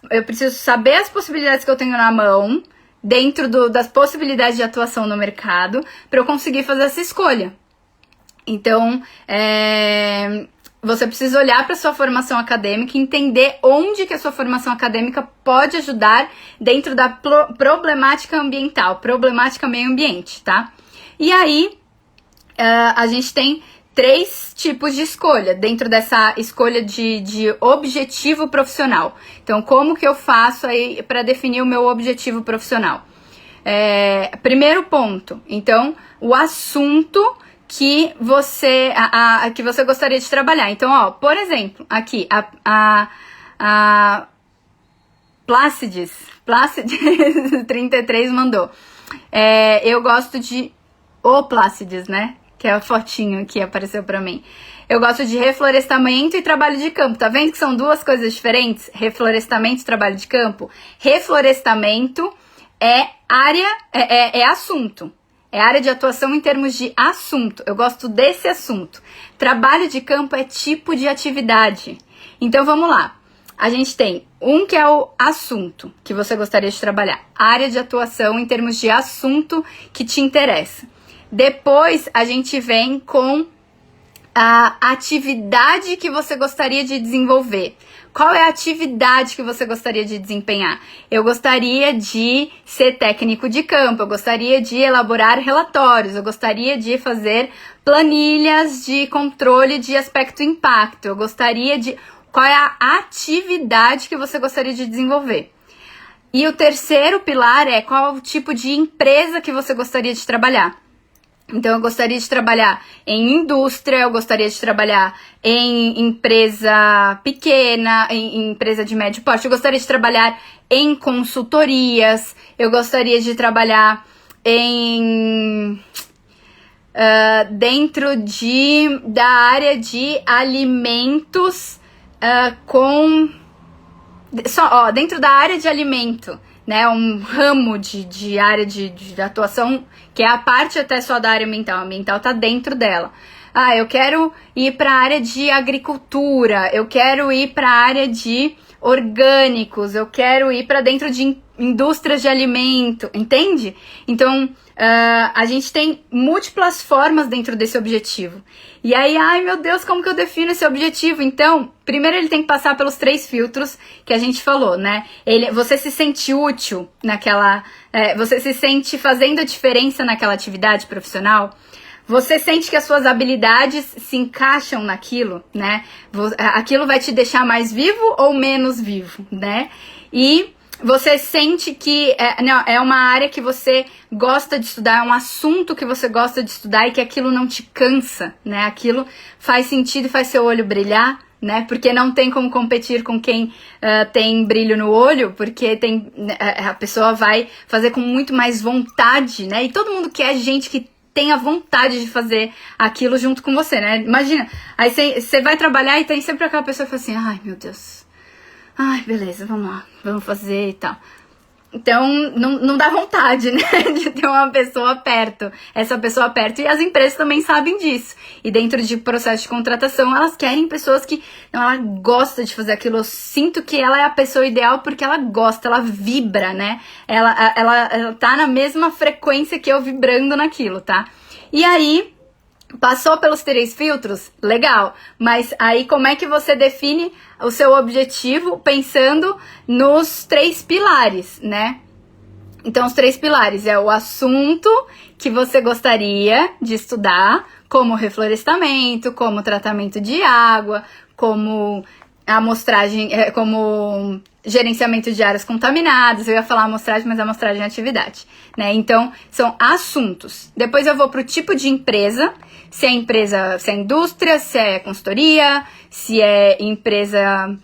Eu preciso saber as possibilidades que eu tenho na mão, dentro das possibilidades de atuação no mercado, para eu conseguir fazer essa escolha. Então, você precisa olhar para a sua formação acadêmica e entender onde que a sua formação acadêmica pode ajudar dentro da problemática ambiental, problemática meio ambiente, tá? E aí, a gente tem 3 tipos de escolha dentro dessa escolha de objetivo profissional. Então, como que eu faço aí para definir o meu objetivo profissional? Primeiro ponto, então, o assunto que você gostaria de trabalhar. Então, por exemplo, aqui, a Plácides 33 mandou. Eu gosto de o Plácides, né? Que é a fotinho que apareceu pra mim. Eu gosto de reflorestamento e trabalho de campo. Tá vendo que são 2 coisas diferentes? Reflorestamento e trabalho de campo. Reflorestamento é área, é assunto. É área de atuação em termos de assunto. Eu gosto desse assunto. Trabalho de campo é tipo de atividade. Então, vamos lá. A gente tem que é o assunto que você gostaria de trabalhar. Área de atuação em termos de assunto que te interessa. Depois, a gente vem com a atividade que você gostaria de desenvolver. Qual é a atividade que você gostaria de desempenhar? Eu gostaria de ser técnico de campo, eu gostaria de elaborar relatórios, eu gostaria de fazer planilhas de controle de aspecto impacto, eu gostaria de... Qual é a atividade que você gostaria de desenvolver? E o terceiro pilar é qual o tipo de empresa que você gostaria de trabalhar. Então, eu gostaria de trabalhar em indústria, eu gostaria de trabalhar em empresa pequena, em empresa de médio porte, eu gostaria de trabalhar em consultorias, eu gostaria de trabalhar em... dentro da área de alimentos dentro da área de alimento, né, um ramo de área de atuação, que é a parte até só da área ambiental. A ambiental tá dentro dela. Eu quero ir para a área de agricultura, eu quero ir para a área de orgânicos, eu quero ir para dentro de indústrias de alimento, entende? Então, a gente tem múltiplas formas dentro desse objetivo. E aí, ai meu Deus, como que eu defino esse objetivo? Então, primeiro ele tem que passar pelos 3 filtros que a gente falou, né? Você se sente útil naquela... você se sente fazendo a diferença naquela atividade profissional? Você sente que as suas habilidades se encaixam naquilo, né? Aquilo vai te deixar mais vivo ou menos vivo, né? E você sente que é uma área que você gosta de estudar, é um assunto que você gosta de estudar e que aquilo não te cansa, né? Aquilo faz sentido e faz seu olho brilhar, né? Porque não tem como competir com quem tem brilho no olho, porque a pessoa vai fazer com muito mais vontade, né? E todo mundo quer gente que tenha vontade de fazer aquilo junto com você, né? Imagina, aí você vai trabalhar e tem sempre aquela pessoa que fala assim, ai meu Deus, ai beleza, vamos lá, vamos fazer e tal. Então, não dá vontade, né, de ter uma pessoa perto, essa pessoa perto, e as empresas também sabem disso. E dentro de processo de contratação, elas querem pessoas que, ela gosta de fazer aquilo, eu sinto que ela é a pessoa ideal porque ela gosta, ela vibra, né, ela tá na mesma frequência que eu vibrando naquilo, tá? E aí, passou pelos 3 filtros? Legal, mas aí como é que você define o seu objetivo pensando nos 3 pilares, né? Então, os 3 pilares é o assunto que você gostaria de estudar, como reflorestamento, como tratamento de água, como amostragem, como gerenciamento de áreas contaminadas. Eu ia falar amostragem, mas amostragem é atividade, né? Então, são assuntos. Depois eu vou para o tipo de empresa, se é indústria, se é consultoria, se é empresa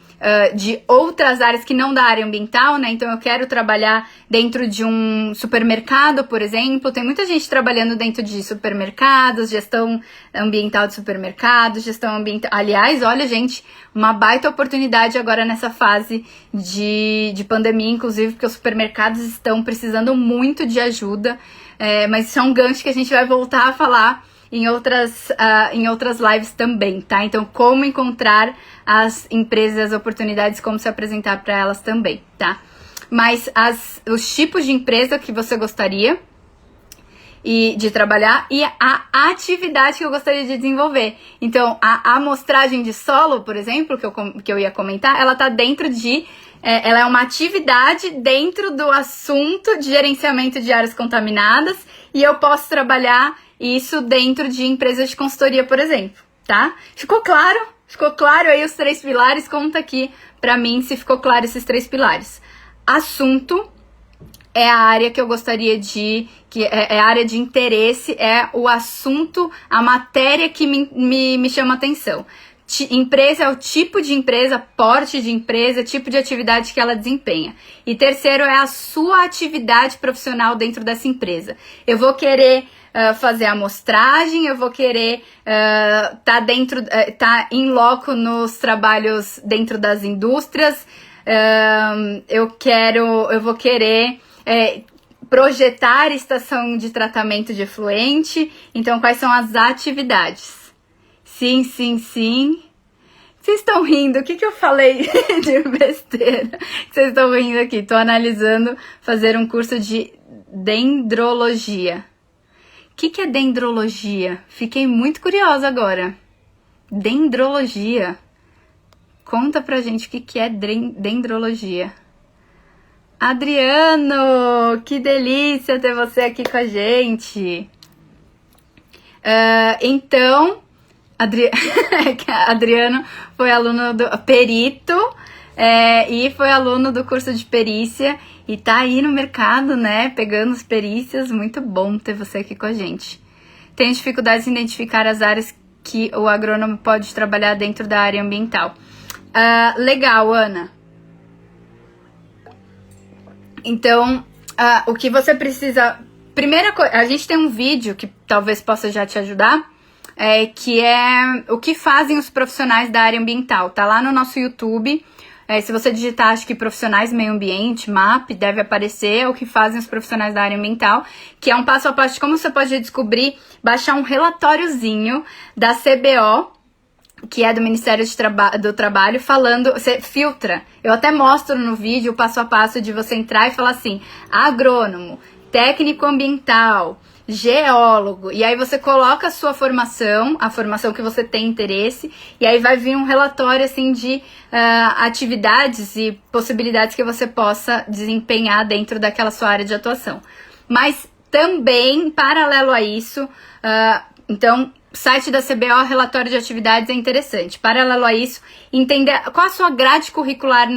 de outras áreas que não da área ambiental, né? Então eu quero trabalhar dentro de um supermercado, por exemplo. Tem muita gente trabalhando dentro de supermercados, gestão ambiental de supermercados, gestão ambiental. Aliás, olha, gente, uma baita oportunidade agora nessa fase de pandemia, inclusive, porque os supermercados estão precisando muito de ajuda. Mas isso é um gancho que a gente vai voltar a falar em outras lives também, tá? Então, como encontrar as empresas, as oportunidades, como se apresentar para elas também, tá? Mas os tipos de empresa que você gostaria de trabalhar e a atividade que eu gostaria de desenvolver. Então, a amostragem de solo, por exemplo, que eu ia comentar, ela tá dentro ela é uma atividade dentro do assunto de gerenciamento de áreas contaminadas e eu posso trabalhar isso dentro de empresas de consultoria, por exemplo, tá? Ficou claro? Ficou claro aí os 3 pilares? Conta aqui pra mim se ficou claro esses 3 pilares. Assunto é a área que eu gostaria que é a área de interesse, é o assunto, a matéria que me chama atenção. Empresa é o tipo de empresa, porte de empresa, tipo de atividade que ela desempenha. E terceiro é a sua atividade profissional dentro dessa empresa. Eu vou querer fazer amostragem, eu vou querer tá em loco nos trabalhos dentro das indústrias, eu vou querer projetar estação de tratamento de efluente. Então, quais são as atividades? Sim, sim, sim. Vocês estão rindo? O que eu falei de besteira? Vocês estão rindo aqui. Tô analisando fazer um curso de dendrologia. O que é dendrologia? Fiquei muito curiosa agora. Dendrologia. Conta pra gente o que é dendrologia. Adriano, que delícia ter você aqui com a gente. Então, Adriano foi aluno do perito e foi aluno do curso de perícia e tá aí no mercado, né, pegando as perícias. Muito bom ter você aqui com a gente. Tenho dificuldades em identificar as áreas que o agrônomo pode trabalhar dentro da área ambiental. Legal, Ana. Então, o que você precisa... Primeira coisa, a gente tem um vídeo que talvez possa já te ajudar, que é o que fazem os profissionais da área ambiental. Tá lá no nosso YouTube. Se você digitar, acho que profissionais meio ambiente, MAP, deve aparecer o que fazem os profissionais da área ambiental, que é um passo a passo de como você pode descobrir, baixar um relatóriozinho da CBO, que é do Ministério do Trabalho, falando, você filtra. Eu até mostro no vídeo o passo a passo de você entrar e falar assim, agrônomo, técnico ambiental, geólogo, e aí você coloca a sua formação, a formação que você tem interesse, e aí vai vir um relatório assim de atividades e possibilidades que você possa desempenhar dentro daquela sua área de atuação. Mas também, paralelo a isso, então, site da CBO, relatório de atividades é interessante. Paralelo a isso, entender qual a sua grade curricular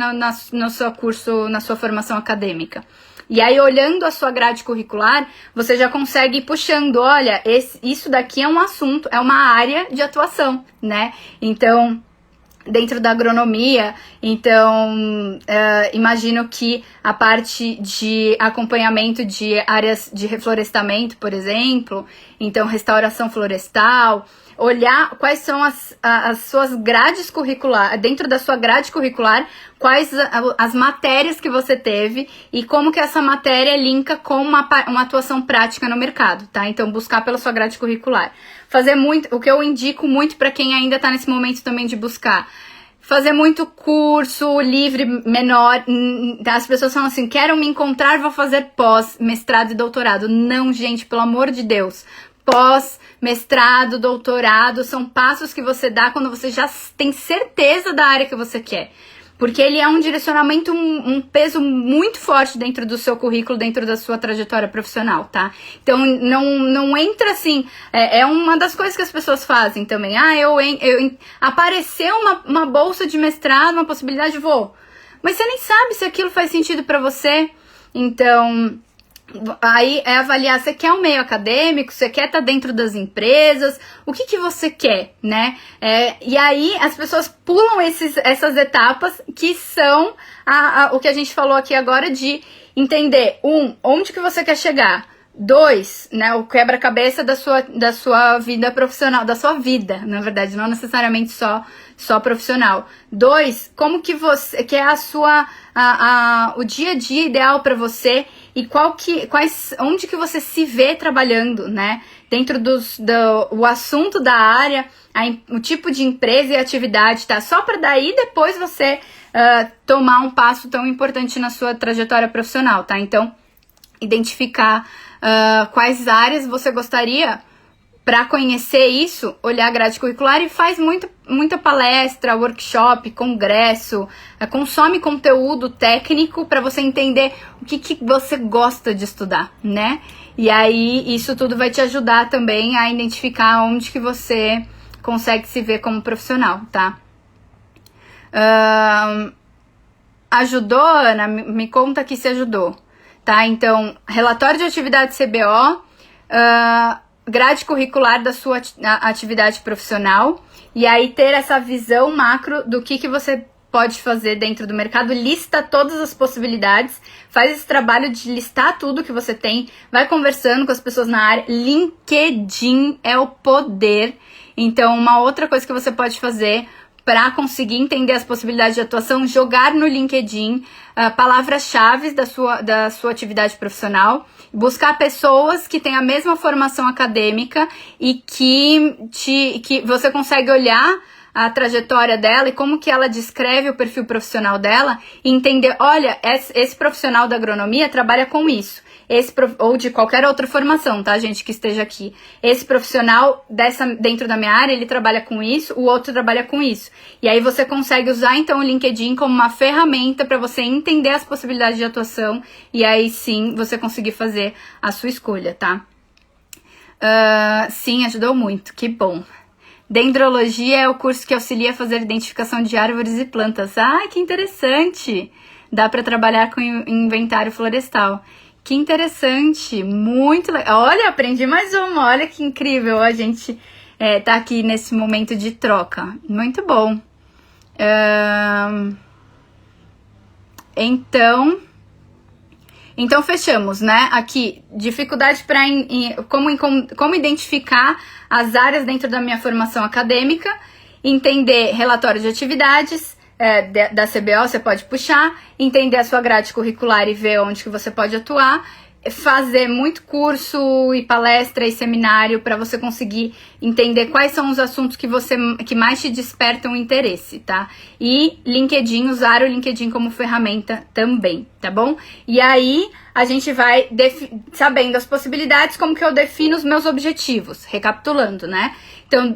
no seu curso, na sua formação acadêmica. E aí, olhando a sua grade curricular, você já consegue ir puxando, olha, isso daqui é um assunto, é uma área de atuação, né? Então, dentro da agronomia, então, imagino que a parte de acompanhamento de áreas de reflorestamento, por exemplo, então restauração florestal, olhar quais são as suas grades curriculares, dentro da sua grade curricular, quais as matérias que você teve e como que essa matéria linka com uma atuação prática no mercado, tá? Então, buscar pela sua grade curricular. Fazer muito, o que eu indico muito para quem ainda tá nesse momento também de buscar, fazer muito curso livre, menor. As pessoas falam assim, quero me encontrar, vou fazer pós, mestrado e doutorado. Não, gente, pelo amor de Deus. Pós, mestrado, doutorado, são passos que você dá quando você já tem certeza da área que você quer. Porque ele é um direcionamento, um peso muito forte dentro do seu currículo, dentro da sua trajetória profissional, tá? Então, não entra assim, é uma das coisas que as pessoas fazem também. Apareceu uma bolsa de mestrado, uma possibilidade, vou. Mas você nem sabe se aquilo faz sentido pra você. Então, aí é avaliar, você quer um meio acadêmico, você quer estar dentro das empresas, o que você quer, né? E aí as pessoas pulam essas etapas que são o que a gente falou aqui agora de entender, onde que você quer chegar? 2, né, o quebra-cabeça da sua vida profissional, da sua vida, na verdade, não necessariamente só profissional. 2, como que você, que é o dia a dia ideal para você e onde que você se vê trabalhando, né, dentro o assunto da área, o tipo de empresa e atividade, tá? Só para daí depois você tomar um passo tão importante na sua trajetória profissional, tá? Então, identificar quais áreas você gostaria. Para conhecer isso, olhar a grade curricular e faz muita palestra, workshop, congresso, consome conteúdo técnico para você entender o que você gosta de estudar, né? E aí isso tudo vai te ajudar também a identificar onde que você consegue se ver como profissional, tá? Ajudou, Ana? Me conta que se ajudou. Tá, então, relatório de atividade CBO, grade curricular da sua atividade profissional, e aí ter essa visão macro do que você pode fazer dentro do mercado, lista todas as possibilidades, faz esse trabalho de listar tudo que você tem, vai conversando com as pessoas na área. LinkedIn é o poder. Então, uma outra coisa que você pode fazer para conseguir entender as possibilidades de atuação, jogar no LinkedIn palavras-chave da sua atividade profissional, buscar pessoas que têm a mesma formação acadêmica e que você consegue olhar a trajetória dela e como que ela descreve o perfil profissional dela e entender, olha, esse profissional da agronomia trabalha com isso. ou de qualquer outra formação, tá, gente, que esteja aqui. Esse profissional dentro da minha área, ele trabalha com isso, o outro trabalha com isso. E aí você consegue usar, então, o LinkedIn como uma ferramenta para você entender as possibilidades de atuação e aí sim você conseguir fazer a sua escolha, tá? Sim, ajudou muito, que bom. Dendrologia é o curso que auxilia a fazer identificação de árvores e plantas. Ah, que interessante! Dá para trabalhar com inventário florestal. Que interessante, muito legal. Olha, aprendi mais uma, olha que incrível a gente tá aqui nesse momento de troca. Muito bom. Então fechamos, né? Aqui, dificuldade para como identificar as áreas dentro da minha formação acadêmica, entender relatório de atividades da CBO, você pode puxar, entender a sua grade curricular e ver onde que você pode atuar, fazer muito curso e palestra e seminário para você conseguir entender quais são os assuntos que mais te despertam interesse, tá? E LinkedIn, usar o LinkedIn como ferramenta também, tá bom? E aí a gente vai sabendo as possibilidades, como que eu defino os meus objetivos, recapitulando, né? Então,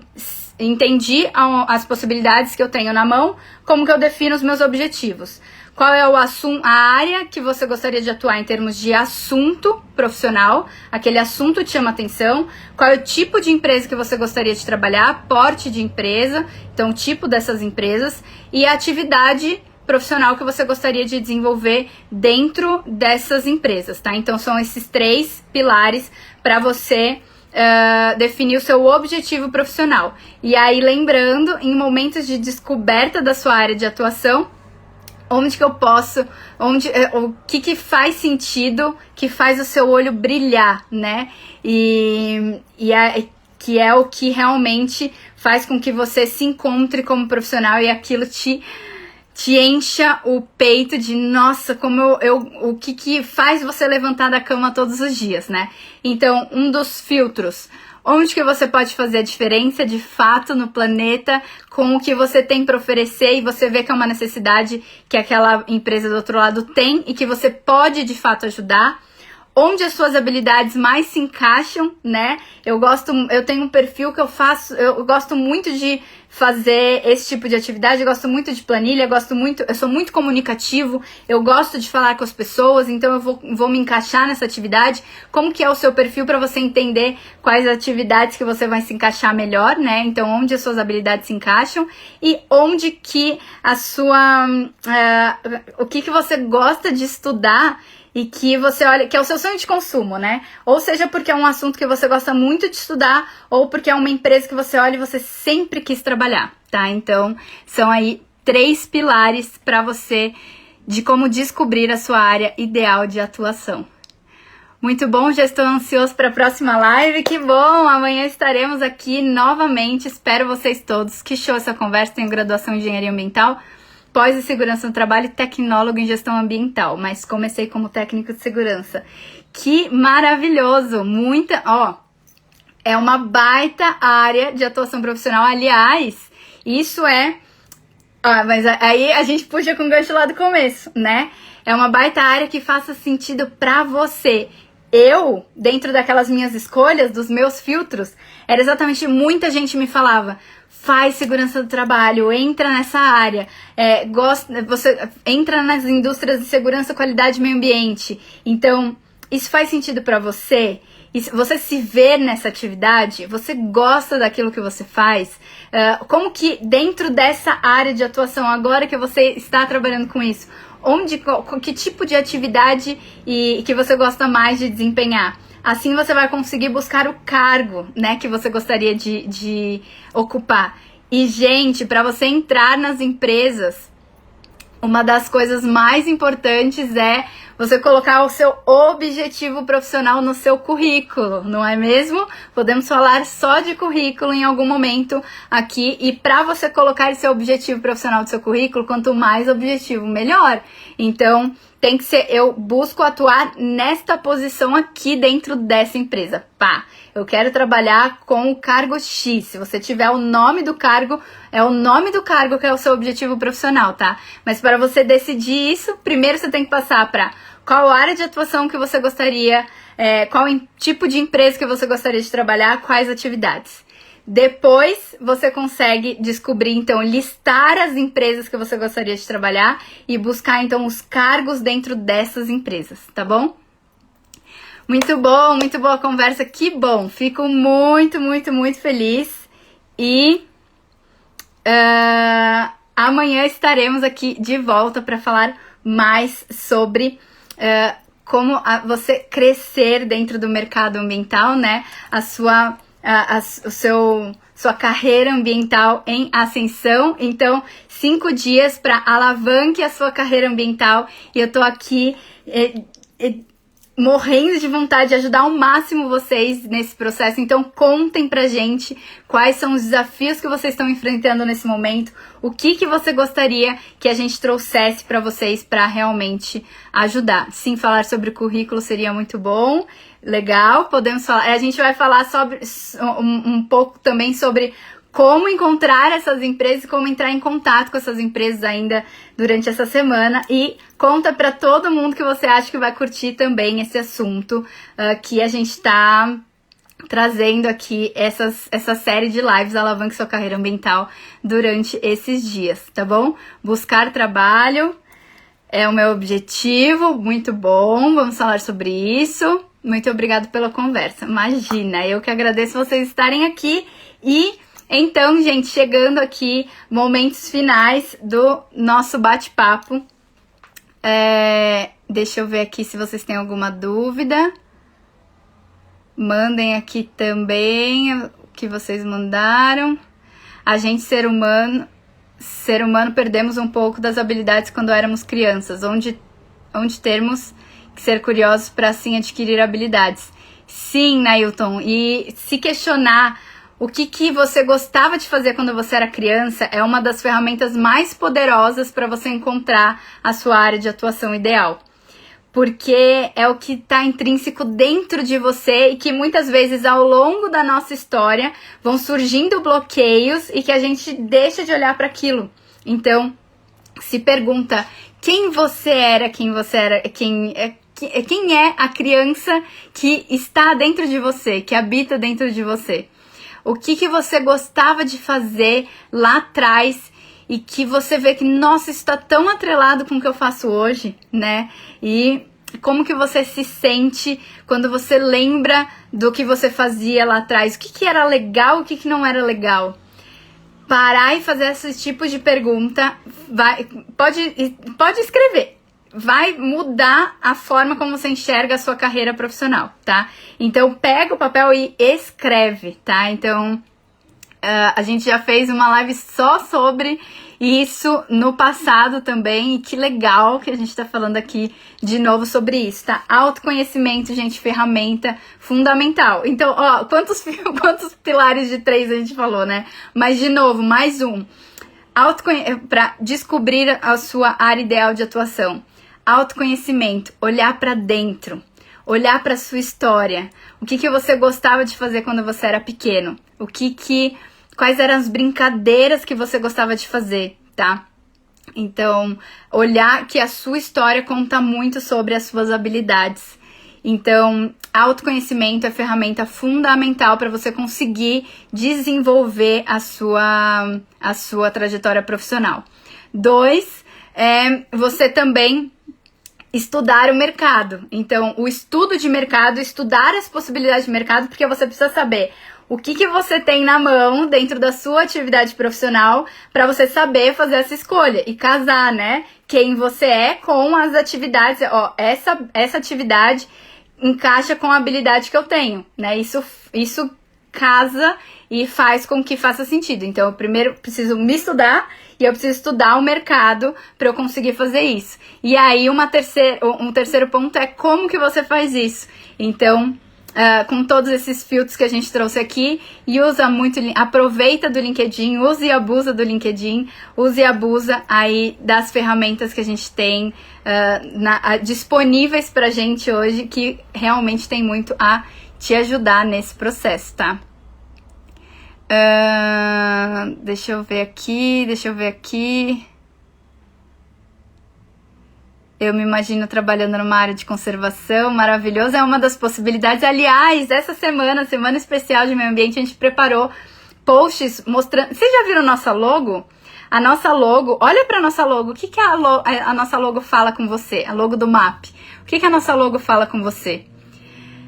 entendi as possibilidades que eu tenho na mão, como que eu defino os meus objetivos. Qual é a área que você gostaria de atuar em termos de assunto profissional? Aquele assunto te chama atenção. Qual é o tipo de empresa que você gostaria de trabalhar? Porte de empresa, então o tipo dessas empresas. E a atividade profissional que você gostaria de desenvolver dentro dessas empresas, tá? Então são esses 3 pilares para você definir o seu objetivo profissional. E aí, lembrando, em momentos de descoberta da sua área de atuação, onde que eu posso, o que faz sentido, que faz o seu olho brilhar, né? Que é o que realmente faz com que você se encontre como profissional e aquilo te encha o peito de, nossa, como o que faz você levantar da cama todos os dias, né? Então, um dos filtros, onde que você pode fazer a diferença de fato no planeta com o que você tem para oferecer e você vê que é uma necessidade que aquela empresa do outro lado tem e que você pode de fato ajudar. Onde as suas habilidades mais se encaixam, né? Eu tenho um perfil que eu gosto muito de fazer esse tipo de atividade, eu gosto muito de planilha, eu sou muito comunicativo, eu gosto de falar com as pessoas, então eu vou me encaixar nessa atividade. Como que é o seu perfil para você entender quais atividades que você vai se encaixar melhor, né? Então, onde as suas habilidades se encaixam e onde que o que você gosta de estudar e que você olha, que é o seu sonho de consumo, né? Ou seja, porque é um assunto que você gosta muito de estudar, ou porque é uma empresa que você olha e você sempre quis trabalhar, tá? Então, são aí 3 pilares para você de como descobrir a sua área ideal de atuação. Muito bom, já estou ansioso para a próxima live, que bom! Amanhã estaremos aqui novamente, espero vocês todos. Que show essa conversa, tenho graduação em Engenharia Ambiental, pós em Segurança no Trabalho e tecnólogo em Gestão Ambiental, mas comecei como técnico de segurança. Que maravilhoso! É uma baita área de atuação profissional, aliás, isso mas aí a gente puxa com o gancho lá do começo, né? É uma baita área que faça sentido pra você. Eu, dentro daquelas minhas escolhas, dos meus filtros, era exatamente, muita gente me falava: faz segurança do trabalho, entra nessa área, você entra nas indústrias de segurança, qualidade e meio ambiente. Então, isso faz sentido para você? Você se vê nessa atividade? Você gosta daquilo que você faz? Como que dentro dessa área de atuação, agora que você está trabalhando com isso, que tipo de atividade que você gosta mais de desempenhar? Assim você vai conseguir buscar o cargo, né, que você gostaria de ocupar. E, gente, para você entrar nas empresas, uma das coisas mais importantes é você colocar o seu objetivo profissional no seu currículo, não é mesmo? Podemos falar só de currículo em algum momento aqui, e para você colocar esse objetivo profissional do seu currículo, quanto mais objetivo, melhor. Então, tem que ser, eu busco atuar nesta posição aqui dentro dessa empresa. Pá, eu quero trabalhar com o cargo X. Se você tiver o nome do cargo, é o nome do cargo que é o seu objetivo profissional, tá? Mas para você decidir isso, primeiro você tem que passar para qual área de atuação que você gostaria, qual tipo de empresa que você gostaria de trabalhar, quais atividades. Depois você consegue descobrir, então, listar as empresas que você gostaria de trabalhar e buscar, então, os cargos dentro dessas empresas, tá bom? Muito boa a conversa, que bom! Fico muito, muito, muito feliz e amanhã estaremos aqui de volta para falar mais sobre como você crescer dentro do mercado ambiental, né? Sua carreira ambiental em ascensão. Então, 5 dias para alavanque a sua carreira ambiental. E eu tô aqui morrendo de vontade de ajudar ao máximo vocês nesse processo. Então, contem pra gente quais são os desafios que vocês estão enfrentando nesse momento, o que você gostaria que a gente trouxesse para vocês para realmente ajudar. Sim, falar sobre o currículo seria muito bom, legal, podemos falar. A gente vai falar sobre um pouco também sobre como encontrar essas empresas e como entrar em contato com essas empresas ainda durante essa semana. E conta para todo mundo que você acha que vai curtir também esse assunto que a gente está trazendo aqui, essa série de lives Alavanque Sua Carreira Ambiental durante esses dias, tá bom? Buscar trabalho é o meu objetivo, muito bom, vamos falar sobre isso. Muito obrigada pela conversa. Imagina, eu que agradeço vocês estarem aqui e... Então, gente, chegando aqui, momentos finais do nosso bate-papo. Deixa eu ver aqui se vocês têm alguma dúvida. Mandem aqui também o que vocês mandaram. A gente, ser humano, perdemos um pouco das habilidades quando éramos crianças, onde termos que ser curiosos para assim adquirir habilidades. Sim, Nailton, e se questionar o que você gostava de fazer quando você era criança é uma das ferramentas mais poderosas para você encontrar a sua área de atuação ideal. Porque é o que está intrínseco dentro de você e que muitas vezes ao longo da nossa história vão surgindo bloqueios e que a gente deixa de olhar para aquilo. Então, se pergunta quem é a criança que está dentro de você, que habita dentro de você. O que você gostava de fazer lá atrás e que você vê que, nossa, isso está tão atrelado com o que eu faço hoje, né? E como que você se sente quando você lembra do que você fazia lá atrás? O que era legal, o que não era legal? Parar e fazer esse tipo de pergunta, pode escrever. Vai mudar a forma como você enxerga a sua carreira profissional, tá? Então, pega o papel e escreve, tá? Então, a gente já fez uma live só sobre isso no passado também, e que legal que a gente tá falando aqui de novo sobre isso, tá? Autoconhecimento, gente, ferramenta fundamental. Então, ó, quantos pilares de 3 a gente falou, né? Mas, de novo, mais um. Para descobrir a sua área ideal de atuação. Autoconhecimento, olhar para dentro, olhar para sua história, o que você gostava de fazer quando você era pequeno, quais eram as brincadeiras que você gostava de fazer, tá? Então, olhar que a sua história conta muito sobre as suas habilidades. Então, autoconhecimento é ferramenta fundamental para você conseguir desenvolver a sua trajetória profissional. 2, você também estudar o mercado. Então, o estudo de mercado, estudar as possibilidades de mercado, porque você precisa saber o que você tem na mão dentro da sua atividade profissional para você saber fazer essa escolha e casar, né? Quem você é com as atividades. Ó, essa atividade encaixa com a habilidade que eu tenho, né? Isso casa e faz com que faça sentido. Então, eu primeiro preciso me estudar e eu preciso estudar o mercado para eu conseguir fazer isso. E aí, um terceiro ponto é como que você faz isso. Então, com todos esses filtros que a gente trouxe aqui, e aproveita do LinkedIn, use e abusa do LinkedIn, use e abusa aí das ferramentas que a gente tem disponíveis pra gente hoje, que realmente tem muito a te ajudar nesse processo, tá? Deixa eu ver aqui. Eu me imagino trabalhando numa área de conservação, maravilhoso, é uma das possibilidades. Aliás, essa semana especial de meio ambiente, a gente preparou posts mostrando... Vocês já viram nossa logo? A nossa logo, olha pra nossa logo, o que a nossa logo fala com você? A logo do MAP. O que a nossa logo fala com você?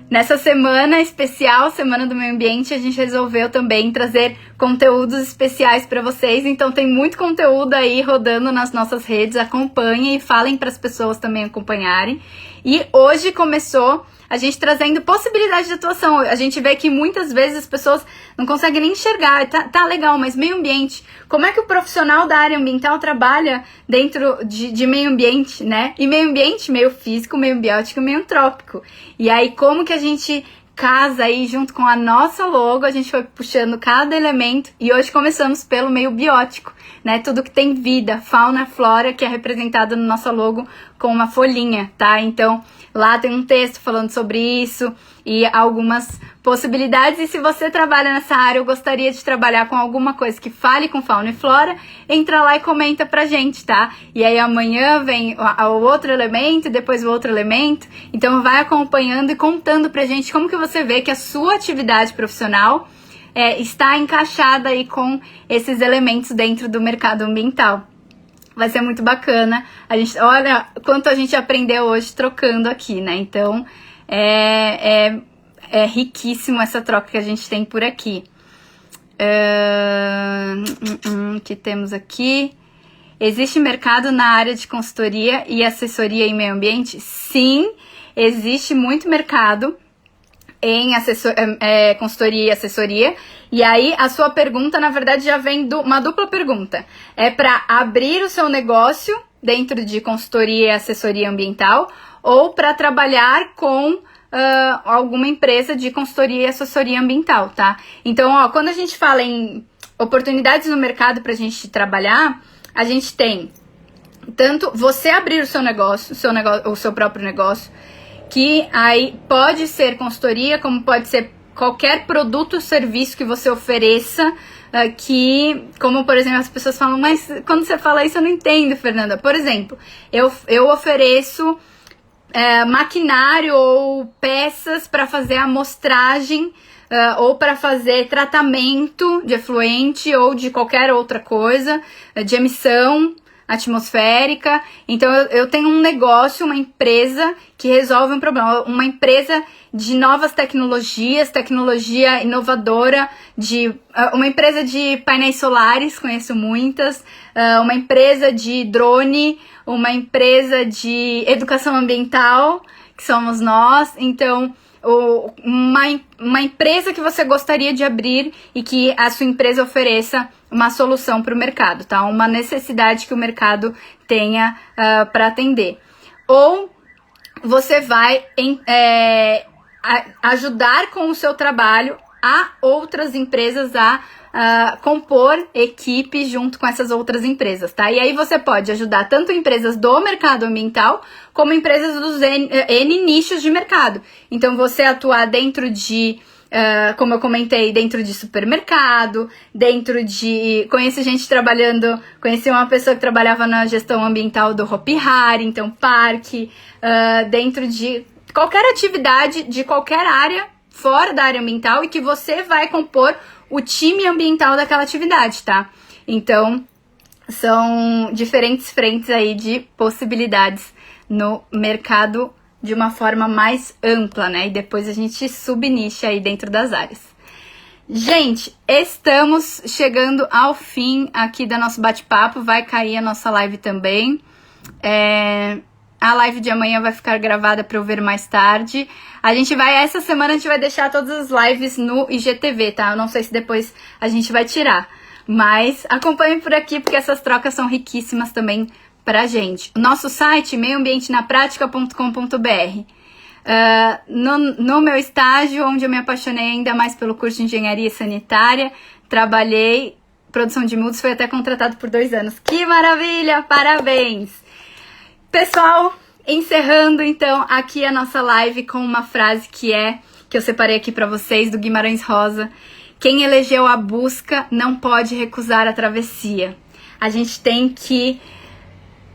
Nessa semana especial, Semana do Meio Ambiente, a gente resolveu também trazer conteúdos especiais para vocês. Então tem muito conteúdo aí rodando nas nossas redes. Acompanhem e falem para as pessoas também acompanharem. E hoje começou a gente trazendo possibilidade de atuação. A gente vê que muitas vezes as pessoas não conseguem nem enxergar. Tá legal, mas meio ambiente. Como é que o profissional da área ambiental trabalha dentro de meio ambiente, né? E meio ambiente, meio físico, meio biótico, meio antrópico. E aí, como que a gente casa aí junto com a nossa logo, a gente foi puxando cada elemento e hoje começamos pelo meio biótico, né? Tudo que tem vida, fauna, flora, que é representado no nosso logo com uma folhinha, tá? Então, lá tem um texto falando sobre isso e algumas possibilidades. E se você trabalha nessa área, eu gostaria de trabalhar com alguma coisa que fale com fauna e flora, entra lá e comenta pra gente, tá? E aí amanhã vem o outro elemento, depois o outro elemento. Então vai acompanhando e contando pra gente como que você vê que a sua atividade profissional está encaixada aí com esses elementos dentro do mercado ambiental. Vai ser muito bacana. Olha quanto a gente aprendeu hoje trocando aqui, né? Então, é riquíssimo essa troca que a gente tem por aqui. Que temos aqui. Existe mercado na área de consultoria e assessoria em meio ambiente? Sim, existe muito mercado em consultoria e assessoria. E aí, a sua pergunta, na verdade, já vem uma dupla pergunta. É para abrir o seu negócio dentro de consultoria e assessoria ambiental ou para trabalhar com alguma empresa de consultoria e assessoria ambiental, tá? Então, quando a gente fala em oportunidades no mercado para a gente trabalhar, a gente tem tanto você abrir o seu próprio negócio, que aí pode ser consultoria, como pode ser qualquer produto ou serviço que você ofereça, como por exemplo, as pessoas falam, mas quando você fala isso eu não entendo, Fernanda. Por exemplo, eu ofereço maquinário ou peças para fazer amostragem ou para fazer tratamento de efluente ou de qualquer outra coisa, de emissão atmosférica. Então eu tenho um negócio, uma empresa que resolve um problema, uma empresa de novas tecnologias, tecnologia inovadora, uma empresa de painéis solares, conheço muitas, uma empresa de drone, uma empresa de educação ambiental, que somos nós. Então, uma empresa que você gostaria de abrir e que a sua empresa ofereça uma solução para o mercado, tá? Uma necessidade que o mercado tenha para atender. Ou você vai ajudar com o seu trabalho a outras empresas a compor equipe junto com essas outras empresas, tá? E aí você pode ajudar tanto empresas do mercado ambiental como empresas dos N nichos de mercado. Então você atuar dentro de como eu comentei, dentro de supermercado, conheci uma pessoa que trabalhava na gestão ambiental do Hopi Hari, então parque, dentro de qualquer atividade, de qualquer área, fora da área ambiental, e que você vai compor o time ambiental daquela atividade, tá? Então, são diferentes frentes aí de possibilidades no mercado de uma forma mais ampla, né? E depois a gente subnicha aí dentro das áreas. Gente, estamos chegando ao fim aqui do nosso bate-papo. Vai cair a nossa live também. A live de amanhã vai ficar gravada para eu ver mais tarde. Essa semana a gente vai deixar todas as lives no IGTV, tá? Eu não sei se depois a gente vai tirar. Mas acompanhem por aqui, porque essas trocas são riquíssimas também pra gente. O nosso site, meioambientenapratica.com.br. No meu estágio, onde eu me apaixonei ainda mais pelo curso de Engenharia Sanitária, trabalhei produção de mudas, foi até contratado por 2 anos. Que maravilha! Parabéns! Pessoal, encerrando então aqui a nossa live com uma frase que eu separei aqui pra vocês, do Guimarães Rosa. Quem elegeu a busca não pode recusar a travessia. A gente tem que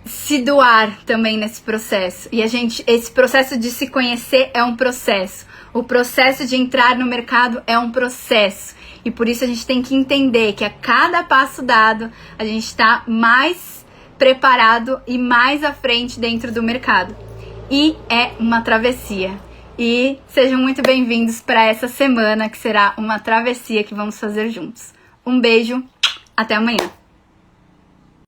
se doar também nesse processo. E esse processo de se conhecer é um processo. O processo de entrar no mercado é um processo. E por isso a gente tem que entender que a cada passo dado, a gente está mais preparado e mais à frente dentro do mercado. E é uma travessia. E sejam muito bem-vindos para essa semana, que será uma travessia que vamos fazer juntos. Um beijo, até amanhã.